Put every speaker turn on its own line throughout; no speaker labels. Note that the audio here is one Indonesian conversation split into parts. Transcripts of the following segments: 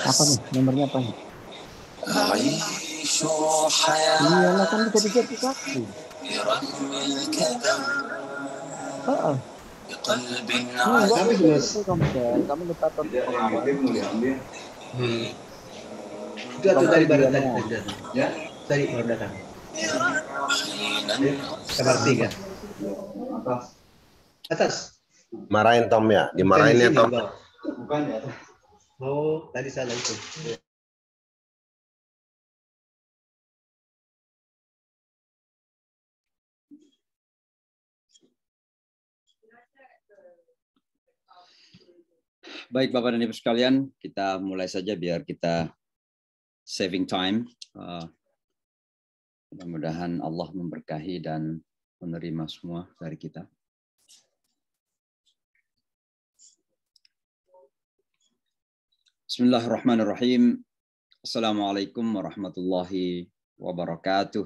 Apa nih? Nomornya apa nih? Iyalah kan bisa disertifikasi. Oh,
Tapi jelas.
Kamu lupa topik pengalaman.
Itu atau tadi baru tadi datang. Ya, tadi baru datang. Kamar 3. Atas.
Marahin Tom ya, dimarahin ya Tom.
Bukan ya. Oh, tadi salah itu.
Baik Bapak dan Ibu sekalian, kita mulai saja biar kita saving time. Mudah-mudahan Allah memberkahi dan menerima semua dari kita. Bismillahirrahmanirrahim. Assalamualaikum warahmatullahi wabarakatuh.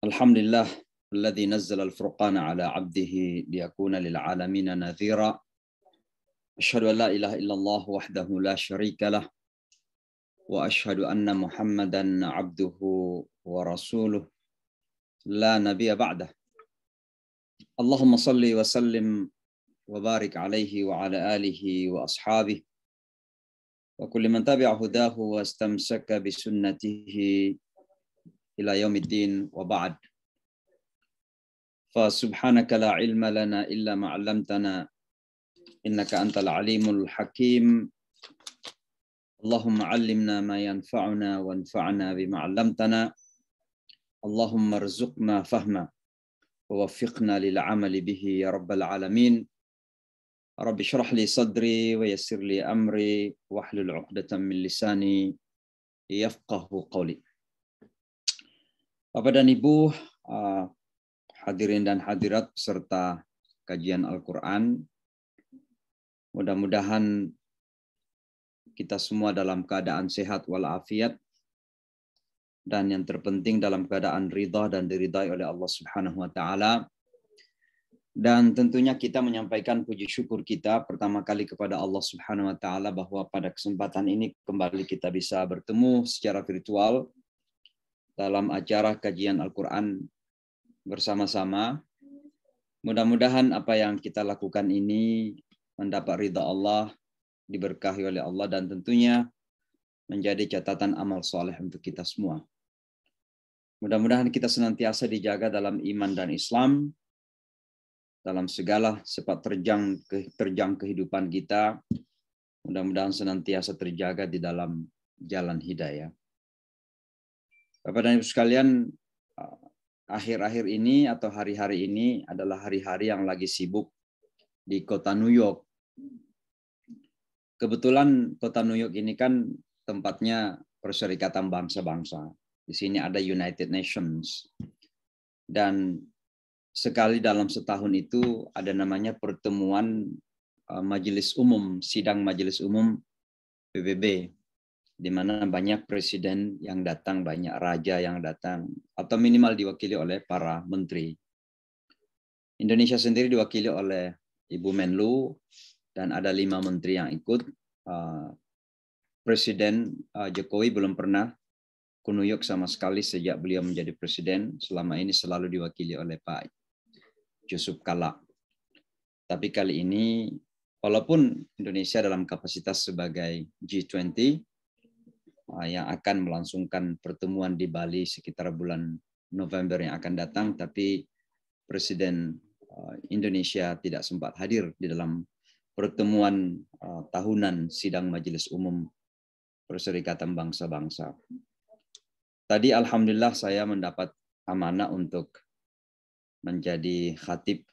Alhamdulillah, alladzi nazzala al-furqana ala 'abdihi liyakuna lil 'alamin nadhira. Asyhadu an la ilaha illallah wahdahu la syarika lah. Wa asyhadu anna Muhammadan 'abduhu wa rasuluh la nabiyya ba'dah. Allahumma salli wa sallim wa barik alaihi wa ala alihi wa ashabihi wa kulli man tabi'a hudahu wa istamsaka bi sunnatihi ila yaumiddin wa ba'd. Fa subhanaka la ilma lana illa ma 'allamtana innaka antal alimul hakim. Allahumma 'allimna ma yanfa'una wanfa'na bima 'allamtana. Allahumma arzuqna fahma wa waffiqna lil 'amali bihi ya rabbal alamin. Rabbi syrah li sadri wa yassir li amri wahlul 'uqdatam min lisani yafqahu qawli. Bapak dan Ibu, hadirin dan hadirat peserta kajian Al-Qur'an, mudah-mudahan kita semua dalam keadaan sehat walafiat dan yang terpenting dalam keadaan ridha dan diridai oleh Allah Subhanahu wa taala. Dan tentunya kita menyampaikan puji syukur kita pertama kali kepada Allah Subhanahu wa taala bahwa pada kesempatan ini kembali kita bisa bertemu secara virtual dalam acara kajian Al-Qur'an bersama-sama. Mudah-mudahan apa yang kita lakukan ini mendapat ridha Allah, diberkahi oleh Allah dan tentunya menjadi catatan amal soleh untuk kita semua. Mudah-mudahan kita senantiasa dijaga dalam iman dan Islam, dalam segala sepak terjang kehidupan kita, mudah-mudahan senantiasa terjaga di dalam jalan hidayah. Bapak dan Ibu sekalian, akhir-akhir ini atau hari-hari ini adalah hari-hari yang lagi sibuk di kota New York. Kebetulan kota New York ini kan tempatnya Perserikatan Bangsa-Bangsa. Di sini ada United Nations. Dan sekali dalam setahun itu ada namanya pertemuan sidang Majelis Umum PBB, di mana banyak presiden yang datang, banyak raja yang datang, atau minimal diwakili oleh para menteri. Indonesia sendiri diwakili oleh Ibu Menlu, dan ada 5 menteri yang ikut. Presiden Jokowi belum pernah ke New York sama sekali sejak beliau menjadi presiden. Selama ini selalu diwakili oleh Pak Yusuf Kala. Tapi kali ini, walaupun Indonesia dalam kapasitas sebagai G20 yang akan melangsungkan pertemuan di Bali sekitar bulan November yang akan datang, tapi Presiden Indonesia tidak sempat hadir di dalam pertemuan tahunan sidang Majelis Umum Perserikatan Bangsa-Bangsa. Tadi alhamdulillah saya mendapat amanah untuk menjadi khatib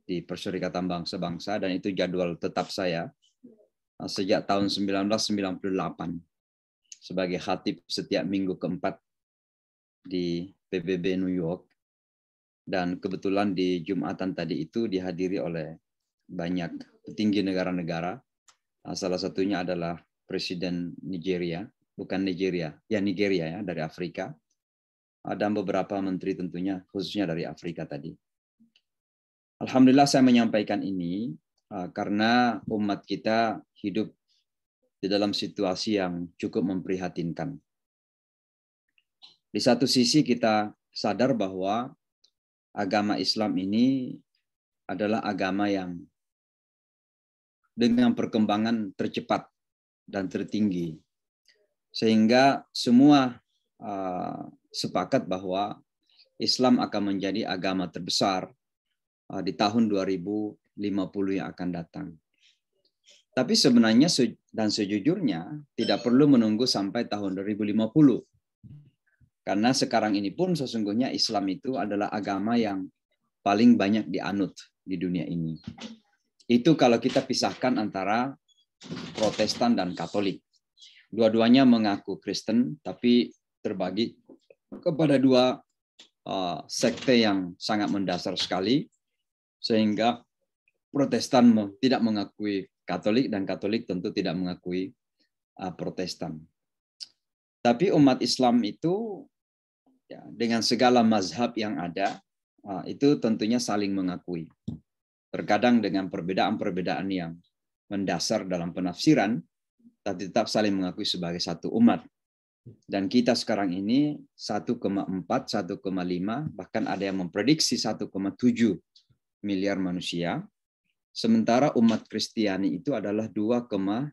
di Perserikatan Bangsa-Bangsa, dan itu jadwal tetap saya sejak tahun 1998 sebagai khatib setiap minggu keempat di PBB New York. Dan kebetulan di Jumatan tadi itu dihadiri oleh banyak petinggi negara-negara. Salah satunya adalah Presiden Nigeria, bukan Nigeria, ya Nigeria dari Afrika. Dan beberapa menteri tentunya, khususnya dari Afrika tadi. Alhamdulillah saya menyampaikan ini karena umat kita hidup di dalam situasi yang cukup memprihatinkan. Di satu sisi kita sadar bahwa agama Islam ini adalah agama yang dengan perkembangan tercepat dan tertinggi. Sehingga semua sepakat bahwa Islam akan menjadi agama terbesar di tahun 2050 yang akan datang. Tapi sebenarnya dan sejujurnya tidak perlu menunggu sampai tahun 2050. Karena sekarang ini pun sesungguhnya Islam itu adalah agama yang paling banyak dianut di dunia ini. Itu kalau kita pisahkan antara Protestan dan Katolik. Dua-duanya mengaku Kristen, tapi terbagi kepada dua sekte yang sangat mendasar sekali, sehingga Protestan tidak mengakui Katolik dan Katolik tentu tidak mengakui Protestan. Tapi umat Islam itu ya, dengan segala mazhab yang ada itu tentunya saling mengakui. Terkadang dengan perbedaan-perbedaan yang mendasar dalam penafsiran, tapi tetap saling mengakui sebagai satu umat. Dan kita sekarang ini 1,4, 1,5, bahkan ada yang memprediksi 1,7 miliar manusia. Sementara umat Kristiani itu adalah 2,2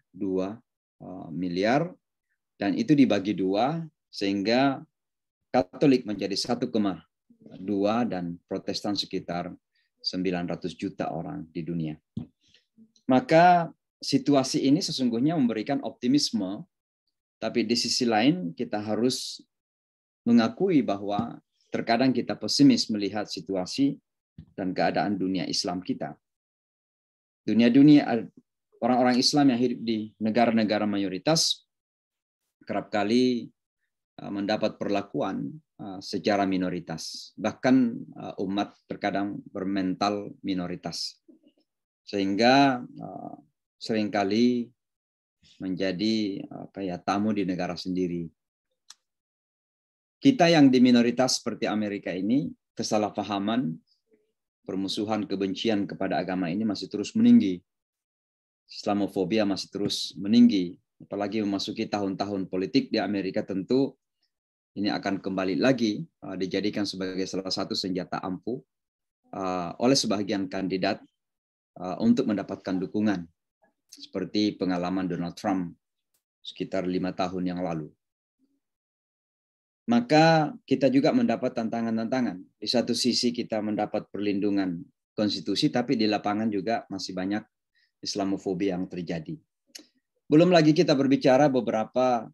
miliar, dan itu dibagi dua, sehingga Katolik menjadi 1,2 dan Protestan sekitar 900 juta orang di dunia. Maka situasi ini sesungguhnya memberikan optimisme, tapi di sisi lain kita harus mengakui bahwa terkadang kita pesimis melihat situasi dan keadaan dunia Islam kita. Dunia orang-orang Islam yang hidup di negara-negara mayoritas kerap kali mendapat perlakuan secara minoritas. Bahkan umat terkadang bermental minoritas. Sehingga seringkali menjadi tamu di negara sendiri. Kita yang di minoritas seperti Amerika ini, kesalahpahaman, permusuhan, kebencian kepada agama ini masih terus meninggi. Islamofobia masih terus meninggi. Apalagi memasuki tahun-tahun politik di Amerika, tentu ini akan kembali lagi dijadikan sebagai salah satu senjata ampuh oleh sebagian kandidat untuk mendapatkan dukungan. Seperti pengalaman Donald Trump sekitar 5 tahun yang lalu. Maka kita juga mendapat tantangan-tantangan. Di satu sisi kita mendapat perlindungan konstitusi, tapi di lapangan juga masih banyak Islamofobia yang terjadi. Belum lagi kita berbicara beberapa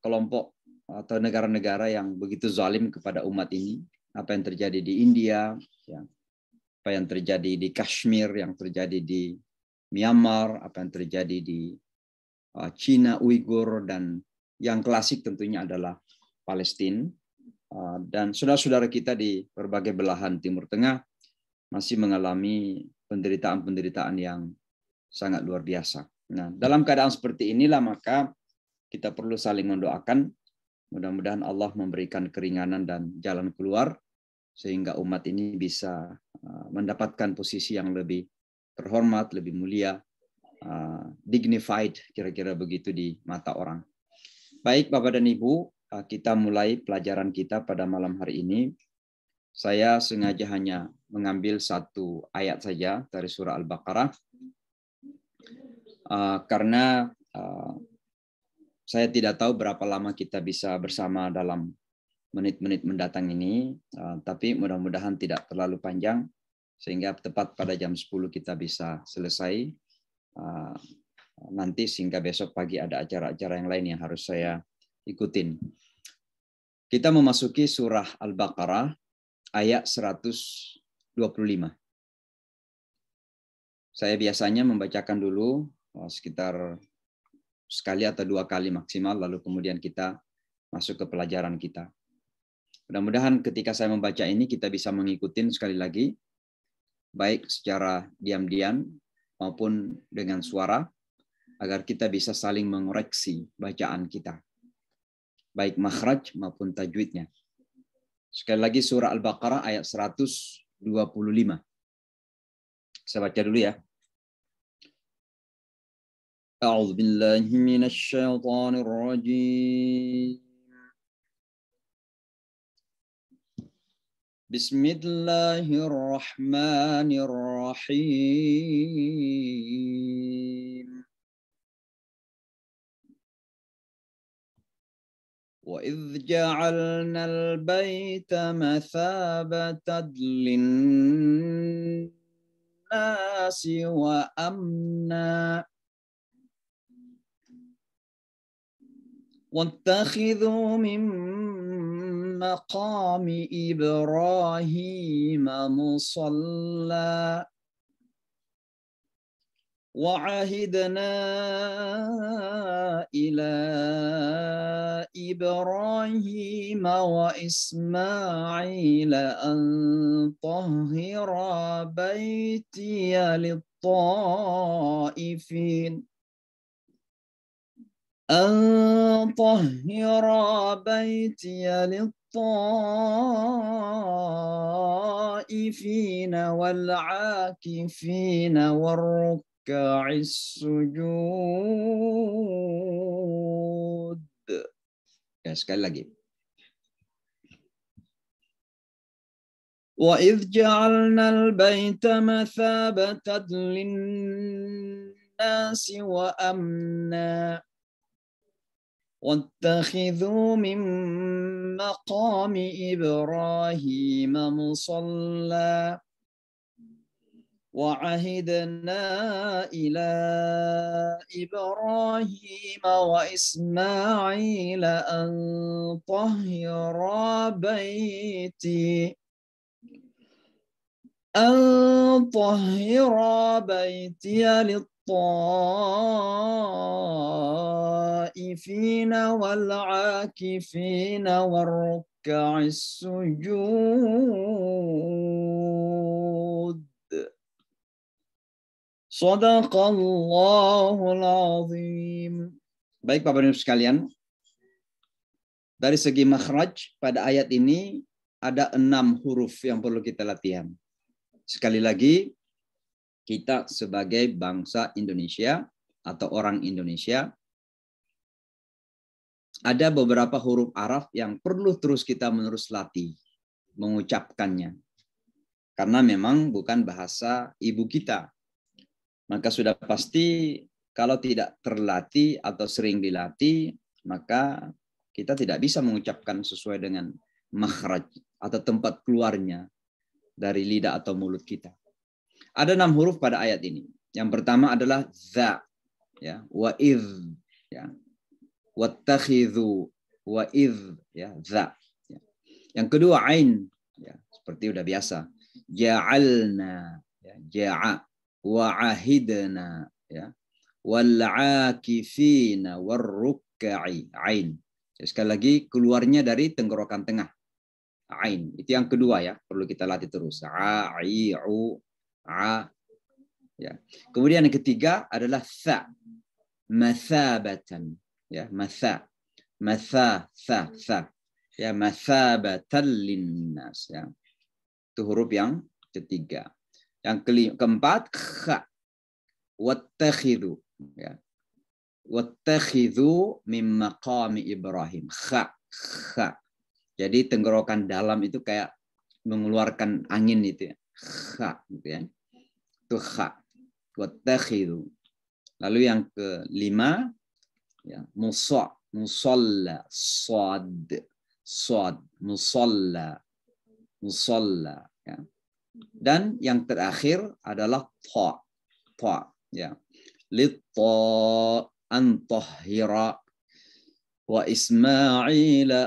kelompok atau negara-negara yang begitu zalim kepada umat ini. Apa yang terjadi di India, apa yang terjadi di Kashmir, yang terjadi di Myanmar, apa yang terjadi di Cina, Uighur, dan yang klasik tentunya adalah Palestina. Dan saudara-saudara kita di berbagai belahan Timur Tengah masih mengalami penderitaan-penderitaan yang sangat luar biasa. Nah, dalam keadaan seperti inilah maka kita perlu saling mendoakan. Mudah-mudahan Allah memberikan keringanan dan jalan keluar sehingga umat ini bisa mendapatkan posisi yang lebih terhormat, lebih mulia, dignified, kira-kira begitu di mata orang. Baik Bapak dan Ibu, kita mulai pelajaran kita pada malam hari ini. Saya sengaja hanya mengambil satu ayat saja dari surah Al-Baqarah, karena saya tidak tahu berapa lama kita bisa bersama dalam menit-menit mendatang ini, tapi mudah-mudahan tidak terlalu panjang, sehingga tepat pada jam 10 kita bisa selesai nanti, sehingga besok pagi ada acara-acara yang lain yang harus saya ikutin. Kita memasuki surah Al-Baqarah ayat 125. Saya biasanya membacakan dulu sekitar sekali atau 2 kali maksimal, lalu kemudian kita masuk ke pelajaran kita. Mudah-mudahan ketika saya membaca ini kita bisa mengikuti sekali lagi, baik secara diam-diam maupun dengan suara, agar kita bisa saling mengoreksi bacaan kita, baik makhraj maupun tajwidnya. Sekali lagi surah Al-Baqarah ayat 125. Saya baca dulu ya. A'udzu billahi minasy syaithanir rajim. Bismillahirrahmanirrahim. وَإِذْ جَعَلْنَا الْبَيْتَ مَثَابَةً لِلنَّاسِ وَأَمْنًا وَاتَّخِذُوا مِن مَّقَامِ إِبْرَاهِيمَ مُصَلًّى وَعَهِدْنَا إِلَى إِبْرَاهِيمَ وَإِسْمَاعِيلَ أَن طَهِّرَا بَيْتِيَ لِلطَّائِفِينَ وَالْعَاكِفِينَ وَالرُّكَّعِ السُّجُودِ. Ya, sekali lagi. وَإِذْ جَعَلْنَا الْبَيْتَ مَثَابَةً لِلنَّاسِ وَأَمْنًا وَاتَّخِذُوا مِن مَّقَامِ إِبْرَاهِيمَ مُصَلًّى وَعَهِدْنَا إِلَى إِبْرَاهِيمَ وَإِسْمَاعِيلَ أَن طَهِّرَا بَيْتِيَ لِلطَّائِفِينَ وَالْعَاكِفِينَ وَالرُّكَّعِ السُّجُودِ. Shadaqallahul azim. Baik Bapak Ibu sekalian, dari segi makhraj pada ayat ini ada 6 huruf yang perlu kita latihan. Sekali lagi, kita sebagai bangsa Indonesia atau orang Indonesia, ada beberapa huruf Arab yang perlu terus kita menerus latih mengucapkannya. Karena memang bukan bahasa ibu kita. Maka sudah pasti kalau tidak terlatih atau sering dilatih, maka kita tidak bisa mengucapkan sesuai dengan makhraj atau tempat keluarnya dari lidah atau mulut kita. Ada 6 huruf pada ayat ini. Yang pertama adalah za, ya, wa idh, ya, wattakhidhu, wa idh, ya, za. Ya. Yang kedua ain, ya, seperti udah biasa. Ja'alna, ya, ja'a, wa ahidna, ya, wal akifina warrukka'i, ain. Ya, sekali lagi keluarnya dari tenggorokan tengah. Ain. Itu yang kedua ya, perlu kita latih terus. A, i, u, a. Ya. Kemudian yang ketiga adalah tha. Mathabatan. Ya, matha. Matha, tha, tha. Ya, mathabatan linnas, ya. Itu huruf yang ketiga. Yang keempat, kha. Wattakhidhu, ya. Wattakhidhu min maqami Ibrahim. Kha, kha. Jadi tenggorokan dalam itu kayak mengeluarkan angin itu ya. Kha, gitu ya. Itu kha. Wattakhidhu. Lalu yang kelima, ya, musalla, sad, sad, musalla, musalla, ya. Dan yang terakhir adalah ta, ta, ya. Litta antahira wa Ismaila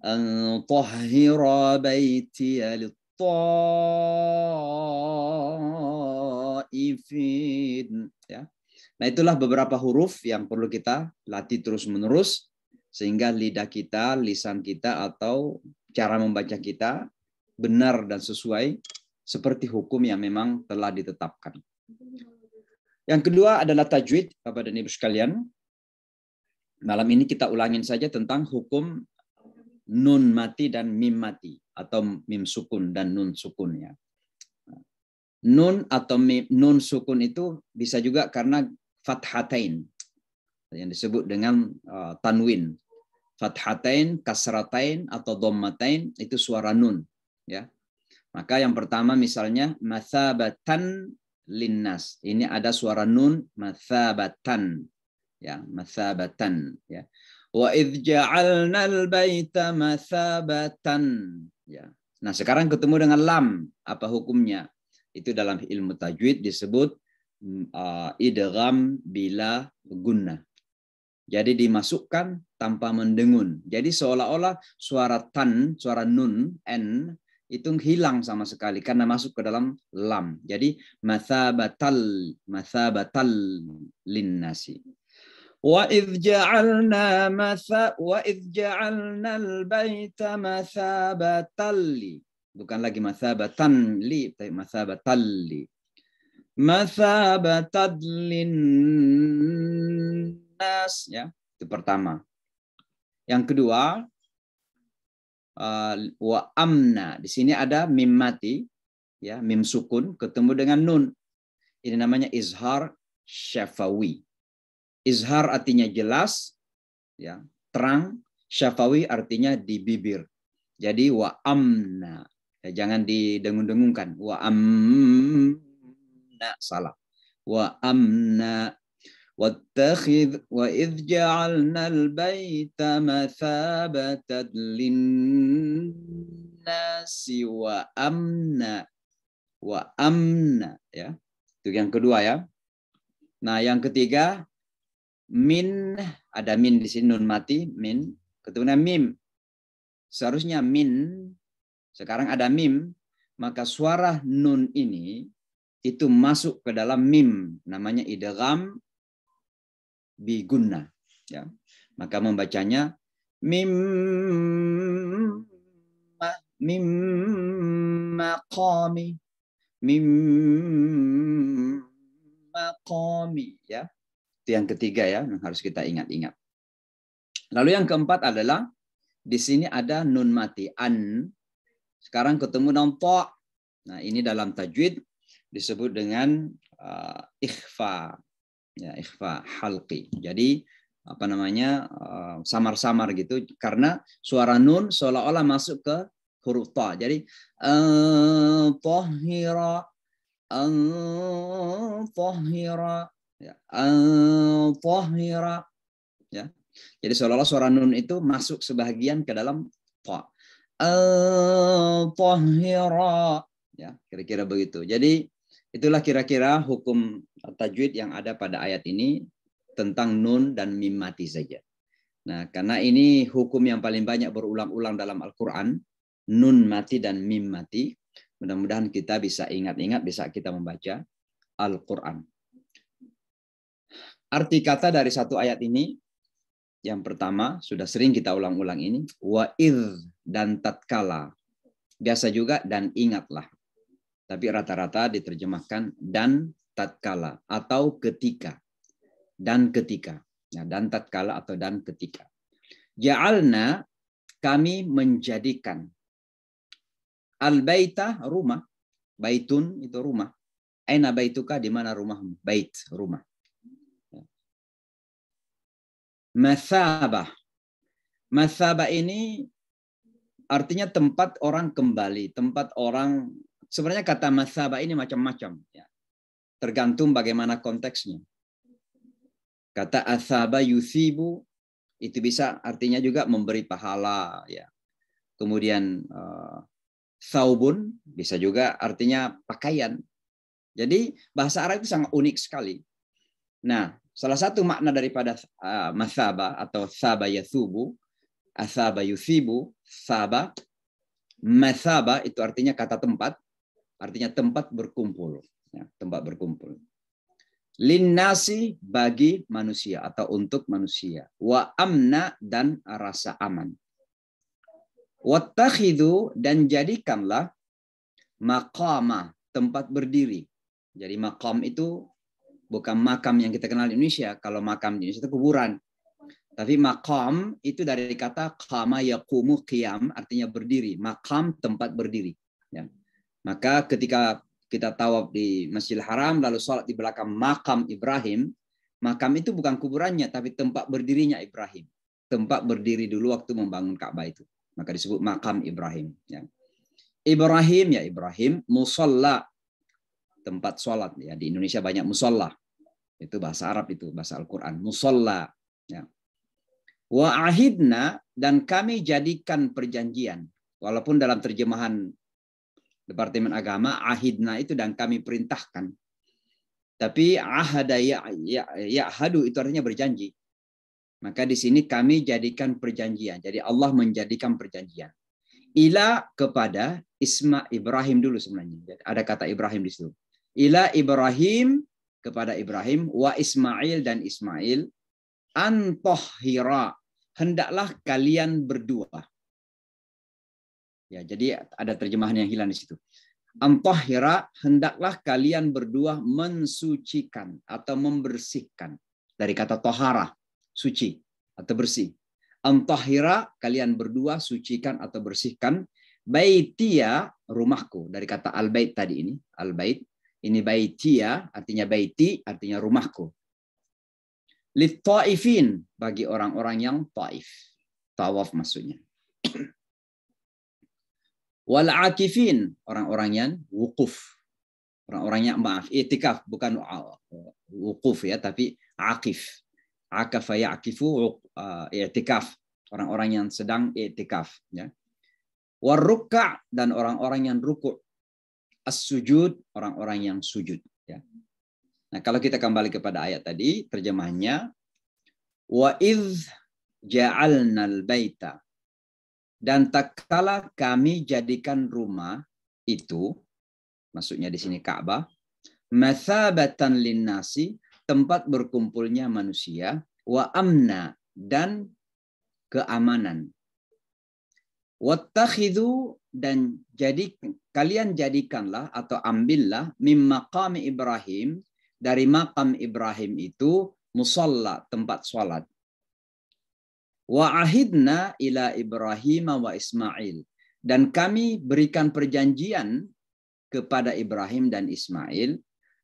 antahira baitiya littaifin, ya. Nah, itulah beberapa huruf yang perlu kita latih terus-menerus sehingga lidah kita, lisan kita atau cara membaca kita benar dan sesuai seperti hukum yang memang telah ditetapkan. Yang kedua adalah tajwid, Bapak dan Ibu sekalian. Malam ini kita ulangin saja tentang hukum nun mati dan mim mati. atau mim sukun dan nun sukun ya. Nun atau mim, nun sukun itu bisa juga karena fathatain yang disebut dengan tanwin. Fathatain, kasratain atau dhammatain itu suara nun ya. Maka yang pertama misalnya mathabatan linnas. Ini ada suara nun mathabatan ya, mathabatan ya. Wa idz ja'alnal baita mathabatan ya. Nah, sekarang ketemu dengan lam, apa hukumnya? Itu dalam ilmu tajwid disebut idgham bila gunnah. Jadi dimasukkan tanpa mendengun. Jadi seolah-olah suara tan, suara nun, n, itu hilang sama sekali karena masuk ke dalam lam. Jadi mathabatal linnasi. Wa idz ja'alna al-baita mathabatal li. Bukan lagi mathabatan li, tapi mathabatal li. Mathabatan linnas ya, itu pertama. Yang kedua wa amna. Di sini ada mim mati ya, mim sukun ketemu dengan nun. Ini namanya izhar syafawi. Izhar artinya jelas ya, terang, syafawi artinya di bibir. Jadi wa amna. Ya, jangan didengung-dengungkan. Wa amna salah. Wa amna wattakhidh wa idz ja'alna al-baita mathabatan lin-nasi wa amna ya. Itu yang kedua ya. Nah, yang ketiga min, ada min di sini nun mati, min ketemu dengan mim. Seharusnya min, sekarang ada mim, maka suara nun ini itu masuk ke dalam mim, namanya idgham bi gunnah ya. Maka membacanya mim maqami ya. Itu yang ketiga ya, yang harus kita ingat-ingat. Lalu yang keempat adalah di sini ada nun mati an. Sekarang ketemu dengan ta. Nah, ini dalam tajwid disebut dengan ikhfa. Ya, ikhfa halqi. Jadi apa namanya? Samar-samar gitu karena suara nun seolah-olah masuk ke huruf ta. Jadi tahira ya, tahira ya. Jadi seolah-olah suara nun itu masuk sebagian ke dalam ta. Tahira ya, kira-kira begitu. Jadi itulah kira-kira hukum tajwid yang ada pada ayat ini tentang nun dan mim mati saja. Nah, karena ini hukum yang paling banyak berulang-ulang dalam Al-Qur'an, nun mati dan mim mati. Mudah-mudahan kita bisa ingat-ingat, bisa kita membaca Al-Qur'an. Arti kata dari satu ayat ini, yang pertama, sudah sering kita ulang-ulang ini, wa idz dan tatkala. Biasa juga dan ingatlah. Tapi rata-rata diterjemahkan dan tatkala atau ketika. Dan ketika. Ya, dan tatkala atau dan ketika. Ja'alna, kami menjadikan. Al-baita, rumah. Baitun, itu rumah. Aina baituka, di mana rumahmu? Bait, rumah. Mathabah. Mathabah ini artinya tempat orang kembali, tempat orang, sebenarnya kata mathabah ini macam-macam ya. Tergantung bagaimana konteksnya. Kata athaba yuthibu itu bisa artinya juga memberi pahala ya. Kemudian thawbun bisa juga artinya pakaian. Jadi bahasa Arab itu sangat unik sekali. Nah, salah satu makna daripada mathaba atau thaba yathubu, athaba yuthibu, thaba, mathaba itu artinya kata tempat, artinya tempat berkumpul, ya, tempat berkumpul. Linnasi bagi manusia atau untuk manusia, wa amna dan rasa aman. Wattakhidhu dan jadikanlah maqama tempat berdiri. Jadi maqam itu bukan makam yang kita kenal di Indonesia. Kalau makam di Indonesia itu kuburan. Tapi maqam itu dari kata qama yaqumu qiyam, artinya berdiri. Maqam tempat berdiri. Ya. Maka ketika kita tawaf di Masjidil Haram lalu sholat di belakang makam Ibrahim, makam itu bukan kuburannya tapi tempat berdirinya Ibrahim. Tempat berdiri dulu waktu membangun Ka'bah itu. Maka disebut makam Ibrahim. Ya. Ibrahim ya Ibrahim, musalla tempat sholat. Ya, di Indonesia banyak musalla. Itu bahasa Arab itu, bahasa Al-Quran. Musalla. Ya. Wa ahidna, dan kami jadikan perjanjian. Walaupun dalam terjemahan Departemen Agama, ahidna itu dan kami perintahkan. Tapi ahada ya'hadu itu artinya berjanji. Maka di sini kami jadikan perjanjian. Jadi Allah menjadikan perjanjian. Ila kepada Ibrahim dulu sebenarnya. Jadi ada kata Ibrahim di situ. Ila Ibrahim kepada Ibrahim wa Ismail dan Ismail antahhira, hendaklah kalian berdua. Ya, jadi ada terjemahan yang hilang di situ. Antahhira, hendaklah kalian berdua mensucikan atau membersihkan. Dari kata tohara, suci atau bersih. Antahhira, kalian berdua sucikan atau bersihkan. Baitia, rumahku. Dari kata al-bait tadi ini. Al-bait. Ini baitia, artinya baiti, artinya rumahku. Lit-ta'ifin, bagi orang-orang yang ta'if. Tawaf maksudnya. Wal-akifin, orang-orang yang wukuf. Orang-orang yang i'tikaf, bukan wukuf ya, tapi akif. Akafa ya'kifu i'tikaf. Orang-orang yang sedang i'tikaf. Ya. Warrukka, dan orang-orang yang rukuk. As-sujud, orang-orang yang sujud. Ya. Nah, kalau kita kembali kepada ayat tadi, terjemahnya wa idz ja'alnal baita, dan tak kala kami jadikan rumah itu, maksudnya di sini Ka'bah, mathabatan linnasi, tempat berkumpulnya manusia, wa amna, dan keamanan. Wattakhidhu, dan kalian jadikanlah atau ambillah mim maqami Ibrahim, dari makam Ibrahim itu musalla, tempat sholat. Wa ahidna ila Ibrahim wa Ismail, dan kami berikan perjanjian kepada Ibrahim dan Ismail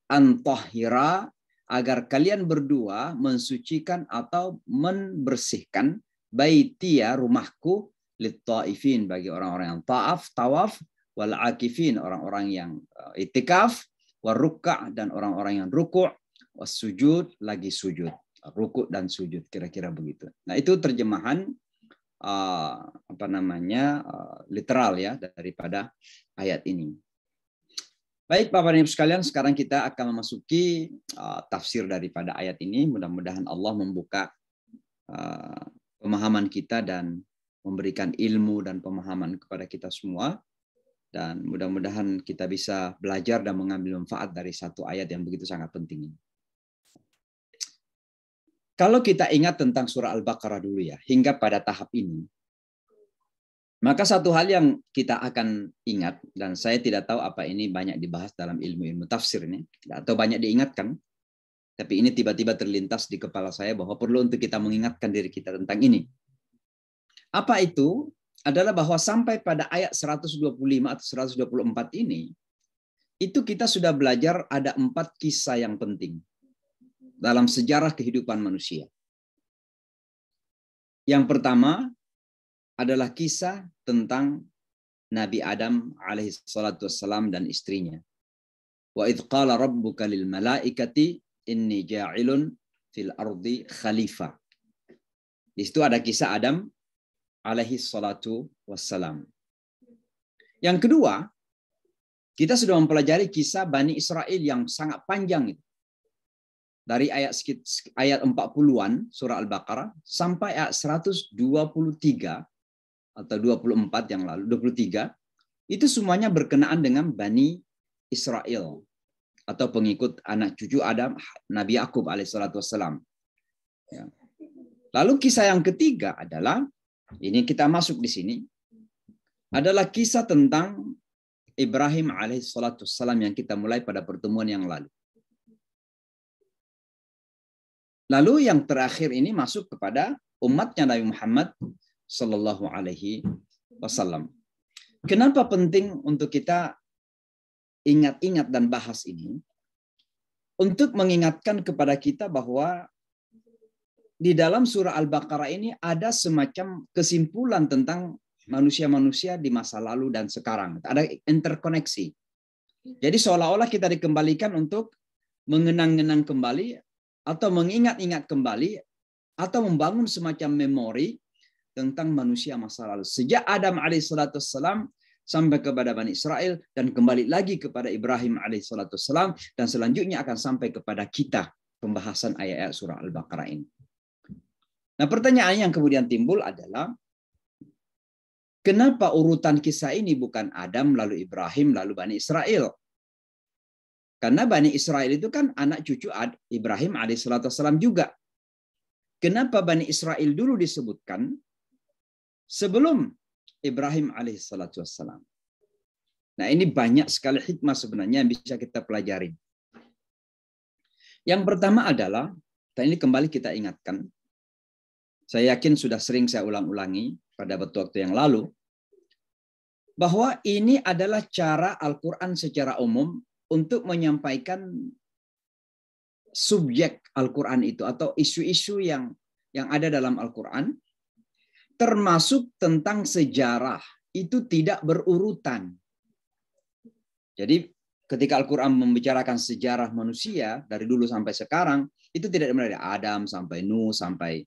antahhira, agar kalian berdua mensucikan atau membersihkan baitia, rumahku, lit-ta'ifin, bagi orang-orang yang tawaf, wal akifin, orang-orang yang i'tikaf, warukka, dan orang-orang yang rukuk, was-sujud, lagi sujud. Rukuk dan sujud, kira-kira begitu. Nah, itu terjemahan literal ya daripada ayat ini. Baik, Bapak dan Ibu sekalian, sekarang kita akan memasuki tafsir daripada ayat ini. Mudah-mudahan Allah membuka pemahaman kita dan memberikan ilmu dan pemahaman kepada kita semua. Dan mudah-mudahan kita bisa belajar dan mengambil manfaat dari satu ayat yang begitu sangat penting ini. Kalau kita ingat tentang surah Al-Baqarah dulu ya, hingga pada tahap ini, maka satu hal yang kita akan ingat, dan saya tidak tahu apa ini banyak dibahas dalam ilmu-ilmu tafsir ini, atau banyak diingatkan, tapi ini tiba-tiba terlintas di kepala saya bahwa perlu untuk kita mengingatkan diri kita tentang ini. Apa itu? Adalah bahwa sampai pada ayat 125 atau 124 ini, itu kita sudah belajar ada 4 kisah yang penting dalam sejarah kehidupan manusia. Yang pertama adalah kisah tentang Nabi Adam alaihi salatu wassalam dan istrinya. Wa idz qala rabbuka lil malaikati inni ja'ilun fil ardi khalifah. Di situ ada kisah Adam alaihi salatu wassalam. Yang kedua, kita sudah mempelajari kisah Bani Israel yang sangat panjang itu. Dari ayat 40-an surah Al-Baqarah sampai ayat 123 atau 24 yang lalu, 23, itu semuanya berkenaan dengan Bani Israel atau pengikut anak cucu Adam, Nabi Yakub alaihissalatu wassalam. Ya. Lalu kisah yang ketiga adalah, ini kita masuk di sini, adalah kisah tentang Ibrahim alaihissalatu wassalam yang kita mulai pada pertemuan yang lalu. Lalu yang terakhir ini masuk kepada umatnya Nabi Muhammad Sallallahu Alaihi Wasallam. Kenapa penting untuk kita ingat-ingat dan bahas ini? Untuk mengingatkan kepada kita bahwa di dalam surah Al-Baqarah ini ada semacam kesimpulan tentang manusia-manusia di masa lalu dan sekarang. Ada interkoneksi. Jadi seolah-olah kita dikembalikan untuk mengenang-enang kembali atau mengingat-ingat kembali atau membangun semacam memori tentang manusia masa lalu. Sejak Adam alaihissalam sampai kepada Bani Israel dan kembali lagi kepada Ibrahim alaihissalam dan selanjutnya akan sampai kepada kita pembahasan ayat-ayat surah Al-Baqarah ini. Nah, pertanyaan yang kemudian timbul adalah kenapa urutan kisah ini bukan Adam, lalu Ibrahim, lalu Bani Israel? Karena Bani Israel itu kan anak cucu Ibrahim alaihissalam juga. Kenapa Bani Israel dulu disebutkan sebelum Ibrahim alaihissalam? Nah, ini banyak sekali hikmah sebenarnya yang bisa kita pelajari. Yang pertama adalah, dan ini kembali kita ingatkan, saya yakin sudah sering saya ulang-ulangi pada waktu yang lalu, bahwa ini adalah cara Al-Quran secara umum untuk menyampaikan subjek Al-Quran itu atau isu-isu yang ada dalam Al-Quran, termasuk tentang sejarah, itu tidak berurutan. Jadi ketika Al-Quran membicarakan sejarah manusia dari dulu sampai sekarang, itu tidak dari Adam sampai Nuh sampai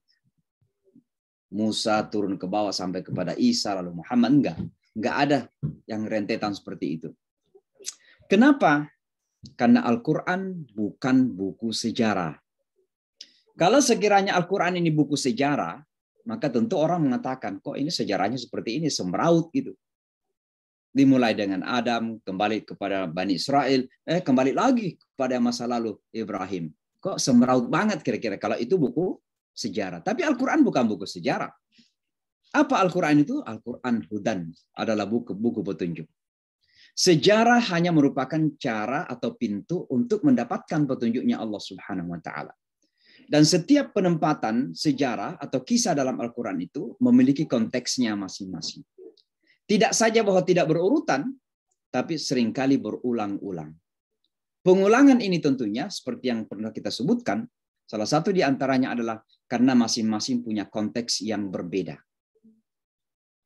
Musa turun ke bawah sampai kepada Isa lalu Muhammad, enggak ada yang rentetan seperti itu. Kenapa? Karena Al-Quran bukan buku sejarah. Kalau sekiranya Al-Quran ini buku sejarah, maka tentu orang mengatakan, kok ini sejarahnya seperti ini, semeraut gitu. Dimulai dengan Adam, kembali kepada Bani Israel, kembali lagi kepada masa lalu Ibrahim. Kok semeraut banget kira-kira kalau itu buku sejarah. Tapi Al-Quran bukan buku sejarah. Apa Al-Quran itu? Al-Quran Hudan adalah buku petunjuk. Sejarah hanya merupakan cara atau pintu untuk mendapatkan petunjuknya Allah Subhanahu wa Ta'ala. Dan setiap penempatan sejarah atau kisah dalam Al-Quran itu memiliki konteksnya masing-masing. Tidak saja bahwa tidak berurutan, tapi seringkali berulang-ulang. Pengulangan ini tentunya seperti yang pernah kita sebutkan, salah satu di antaranya adalah karena masing-masing punya konteks yang berbeda.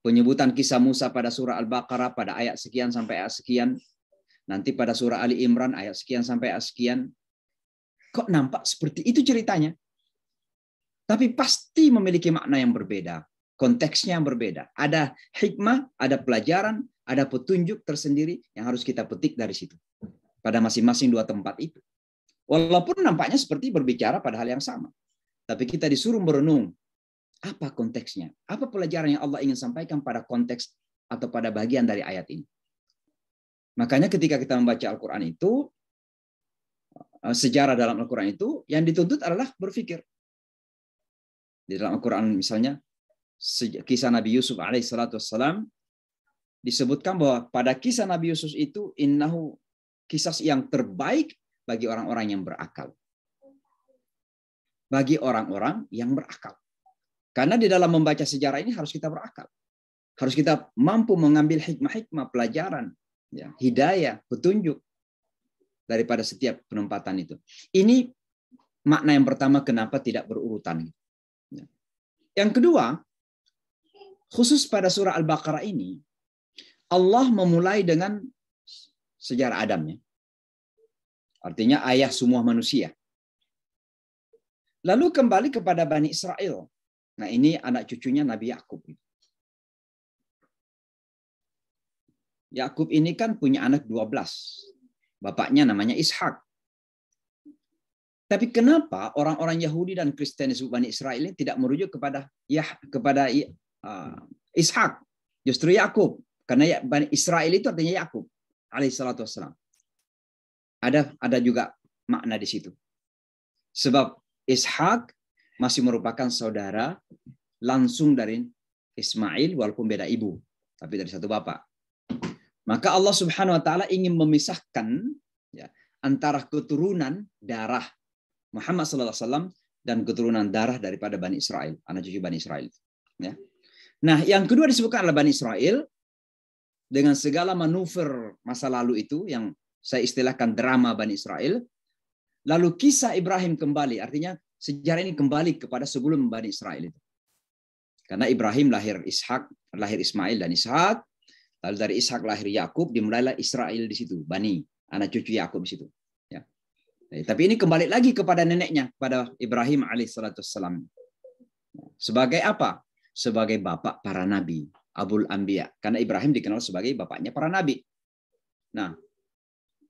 Penyebutan kisah Musa pada surah Al-Baqarah pada ayat sekian sampai ayat sekian. Nanti pada surah Ali Imran ayat sekian sampai ayat sekian. Kok nampak seperti itu ceritanya? Tapi pasti memiliki makna yang berbeda. Konteksnya yang berbeda. Ada hikmah, ada pelajaran, ada petunjuk tersendiri yang harus kita petik dari situ. Pada masing-masing dua tempat itu. Walaupun nampaknya seperti berbicara pada hal yang sama. Tapi kita disuruh merenung. Apa konteksnya? Apa pelajaran yang Allah ingin sampaikan pada konteks atau pada bagian dari ayat ini? Makanya ketika kita membaca Al-Quran itu, sejarah dalam Al-Quran itu, yang dituntut adalah berpikir. Di dalam Al-Quran misalnya, kisah Nabi Yusuf alaihissalam disebutkan bahwa pada kisah Nabi Yusuf itu, innahu kisah yang terbaik bagi orang-orang yang berakal. Bagi orang-orang yang berakal. Karena di dalam membaca sejarah ini harus kita berakal. Harus kita mampu mengambil hikmah-hikmah, pelajaran, ya, hidayah, petunjuk daripada setiap penempatan itu. Ini makna yang pertama kenapa tidak berurutan. Yang kedua, khusus pada surah Al-Baqarah ini, Allah memulai dengan sejarah Adamnya. Artinya ayah semua manusia. Lalu kembali kepada Bani Israel. Nah, ini anak cucunya Nabi Yakub. Yakub ini kan punya anak 12. Bapaknya namanya Ishak. Tapi kenapa orang-orang Yahudi dan Kristen di Bani Israel ini tidak merujuk kepada Ishak, justru Yakub? Karena Bani Israel itu artinya Yakub alaihissalatu wassalam. Ada juga makna di situ. Sebab Ishak masih merupakan saudara langsung dari Ismail walaupun beda ibu, tapi dari satu bapak. Maka Allah Subhanahu wa Ta'ala ingin memisahkan, ya, antara keturunan darah Muhammad sallallahu alaihi wasallam dan keturunan darah daripada Bani Israel, anak cucu Bani Israel. Ya. Nah, yang kedua disebutkan adalah Bani Israel dengan segala manuver masa lalu itu yang saya istilahkan drama Bani Israel. Lalu kisah Ibrahim kembali, artinya sejarah ini kembali kepada sebelum Bani Israel itu. Karena Ibrahim lahir Ismail dan Ishak, lalu dari Ishak lahir Yakub, dimulailah Israel di situ, Bani, anak cucu Yakub di situ. Ya. Tapi ini kembali lagi kepada neneknya, pada Ibrahim alaihissalam. Sebagai apa? Sebagai bapak para nabi, Abul Anbiya. Karena Ibrahim dikenal sebagai bapaknya para nabi. Nah,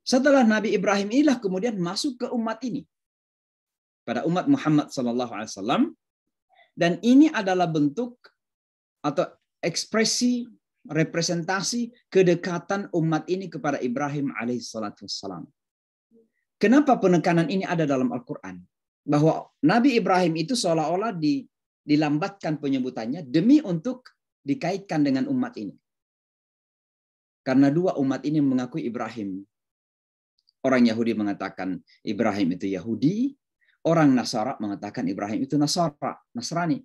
setelah Nabi Ibrahim inilah kemudian masuk ke umat ini, pada umat Muhammad SAW. Dan ini adalah bentuk atau ekspresi representasi kedekatan umat ini kepada Ibrahim alaihissalam. Kenapa penekanan ini ada dalam Al-Quran? Bahwa Nabi Ibrahim itu seolah-olah dilambatkan penyebutannya demi untuk dikaitkan dengan umat ini. Karena dua umat ini mengakui Ibrahim. Orang Yahudi mengatakan Ibrahim itu Yahudi, orang Nasara mengatakan Ibrahim itu Nasrani.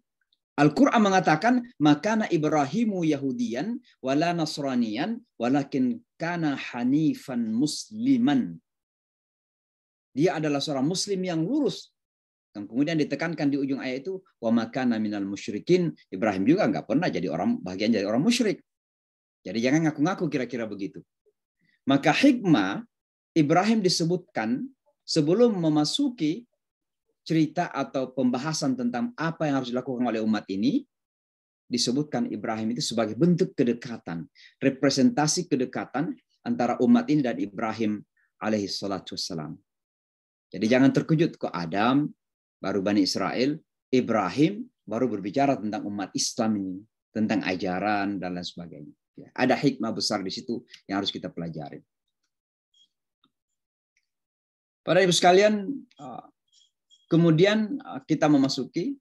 Al-Quran mengatakan, makana Ibrahimu Yahudiyan, wala Nasraniyan, walakin kana hanifan musliman. Dia adalah seorang muslim yang lurus. Dan kemudian ditekankan di ujung ayat itu, wa makana minal musyrikin. Ibrahim juga nggak pernah jadi bagian dari orang musyrik. Jadi jangan ngaku-ngaku kira-kira begitu. Maka hikmah Ibrahim disebutkan sebelum memasuki cerita atau pembahasan tentang apa yang harus dilakukan oleh umat ini, disebutkan Ibrahim itu sebagai bentuk kedekatan, representasi kedekatan antara umat ini dan Ibrahim alaihissalam. Jadi jangan terkejut kok Adam, baru Bani Israel, Ibrahim baru berbicara tentang umat Islam ini, tentang ajaran dan lain sebagainya. Ada hikmah besar di situ yang harus kita pelajari. Para ibu sekalian, kemudian kita memasuki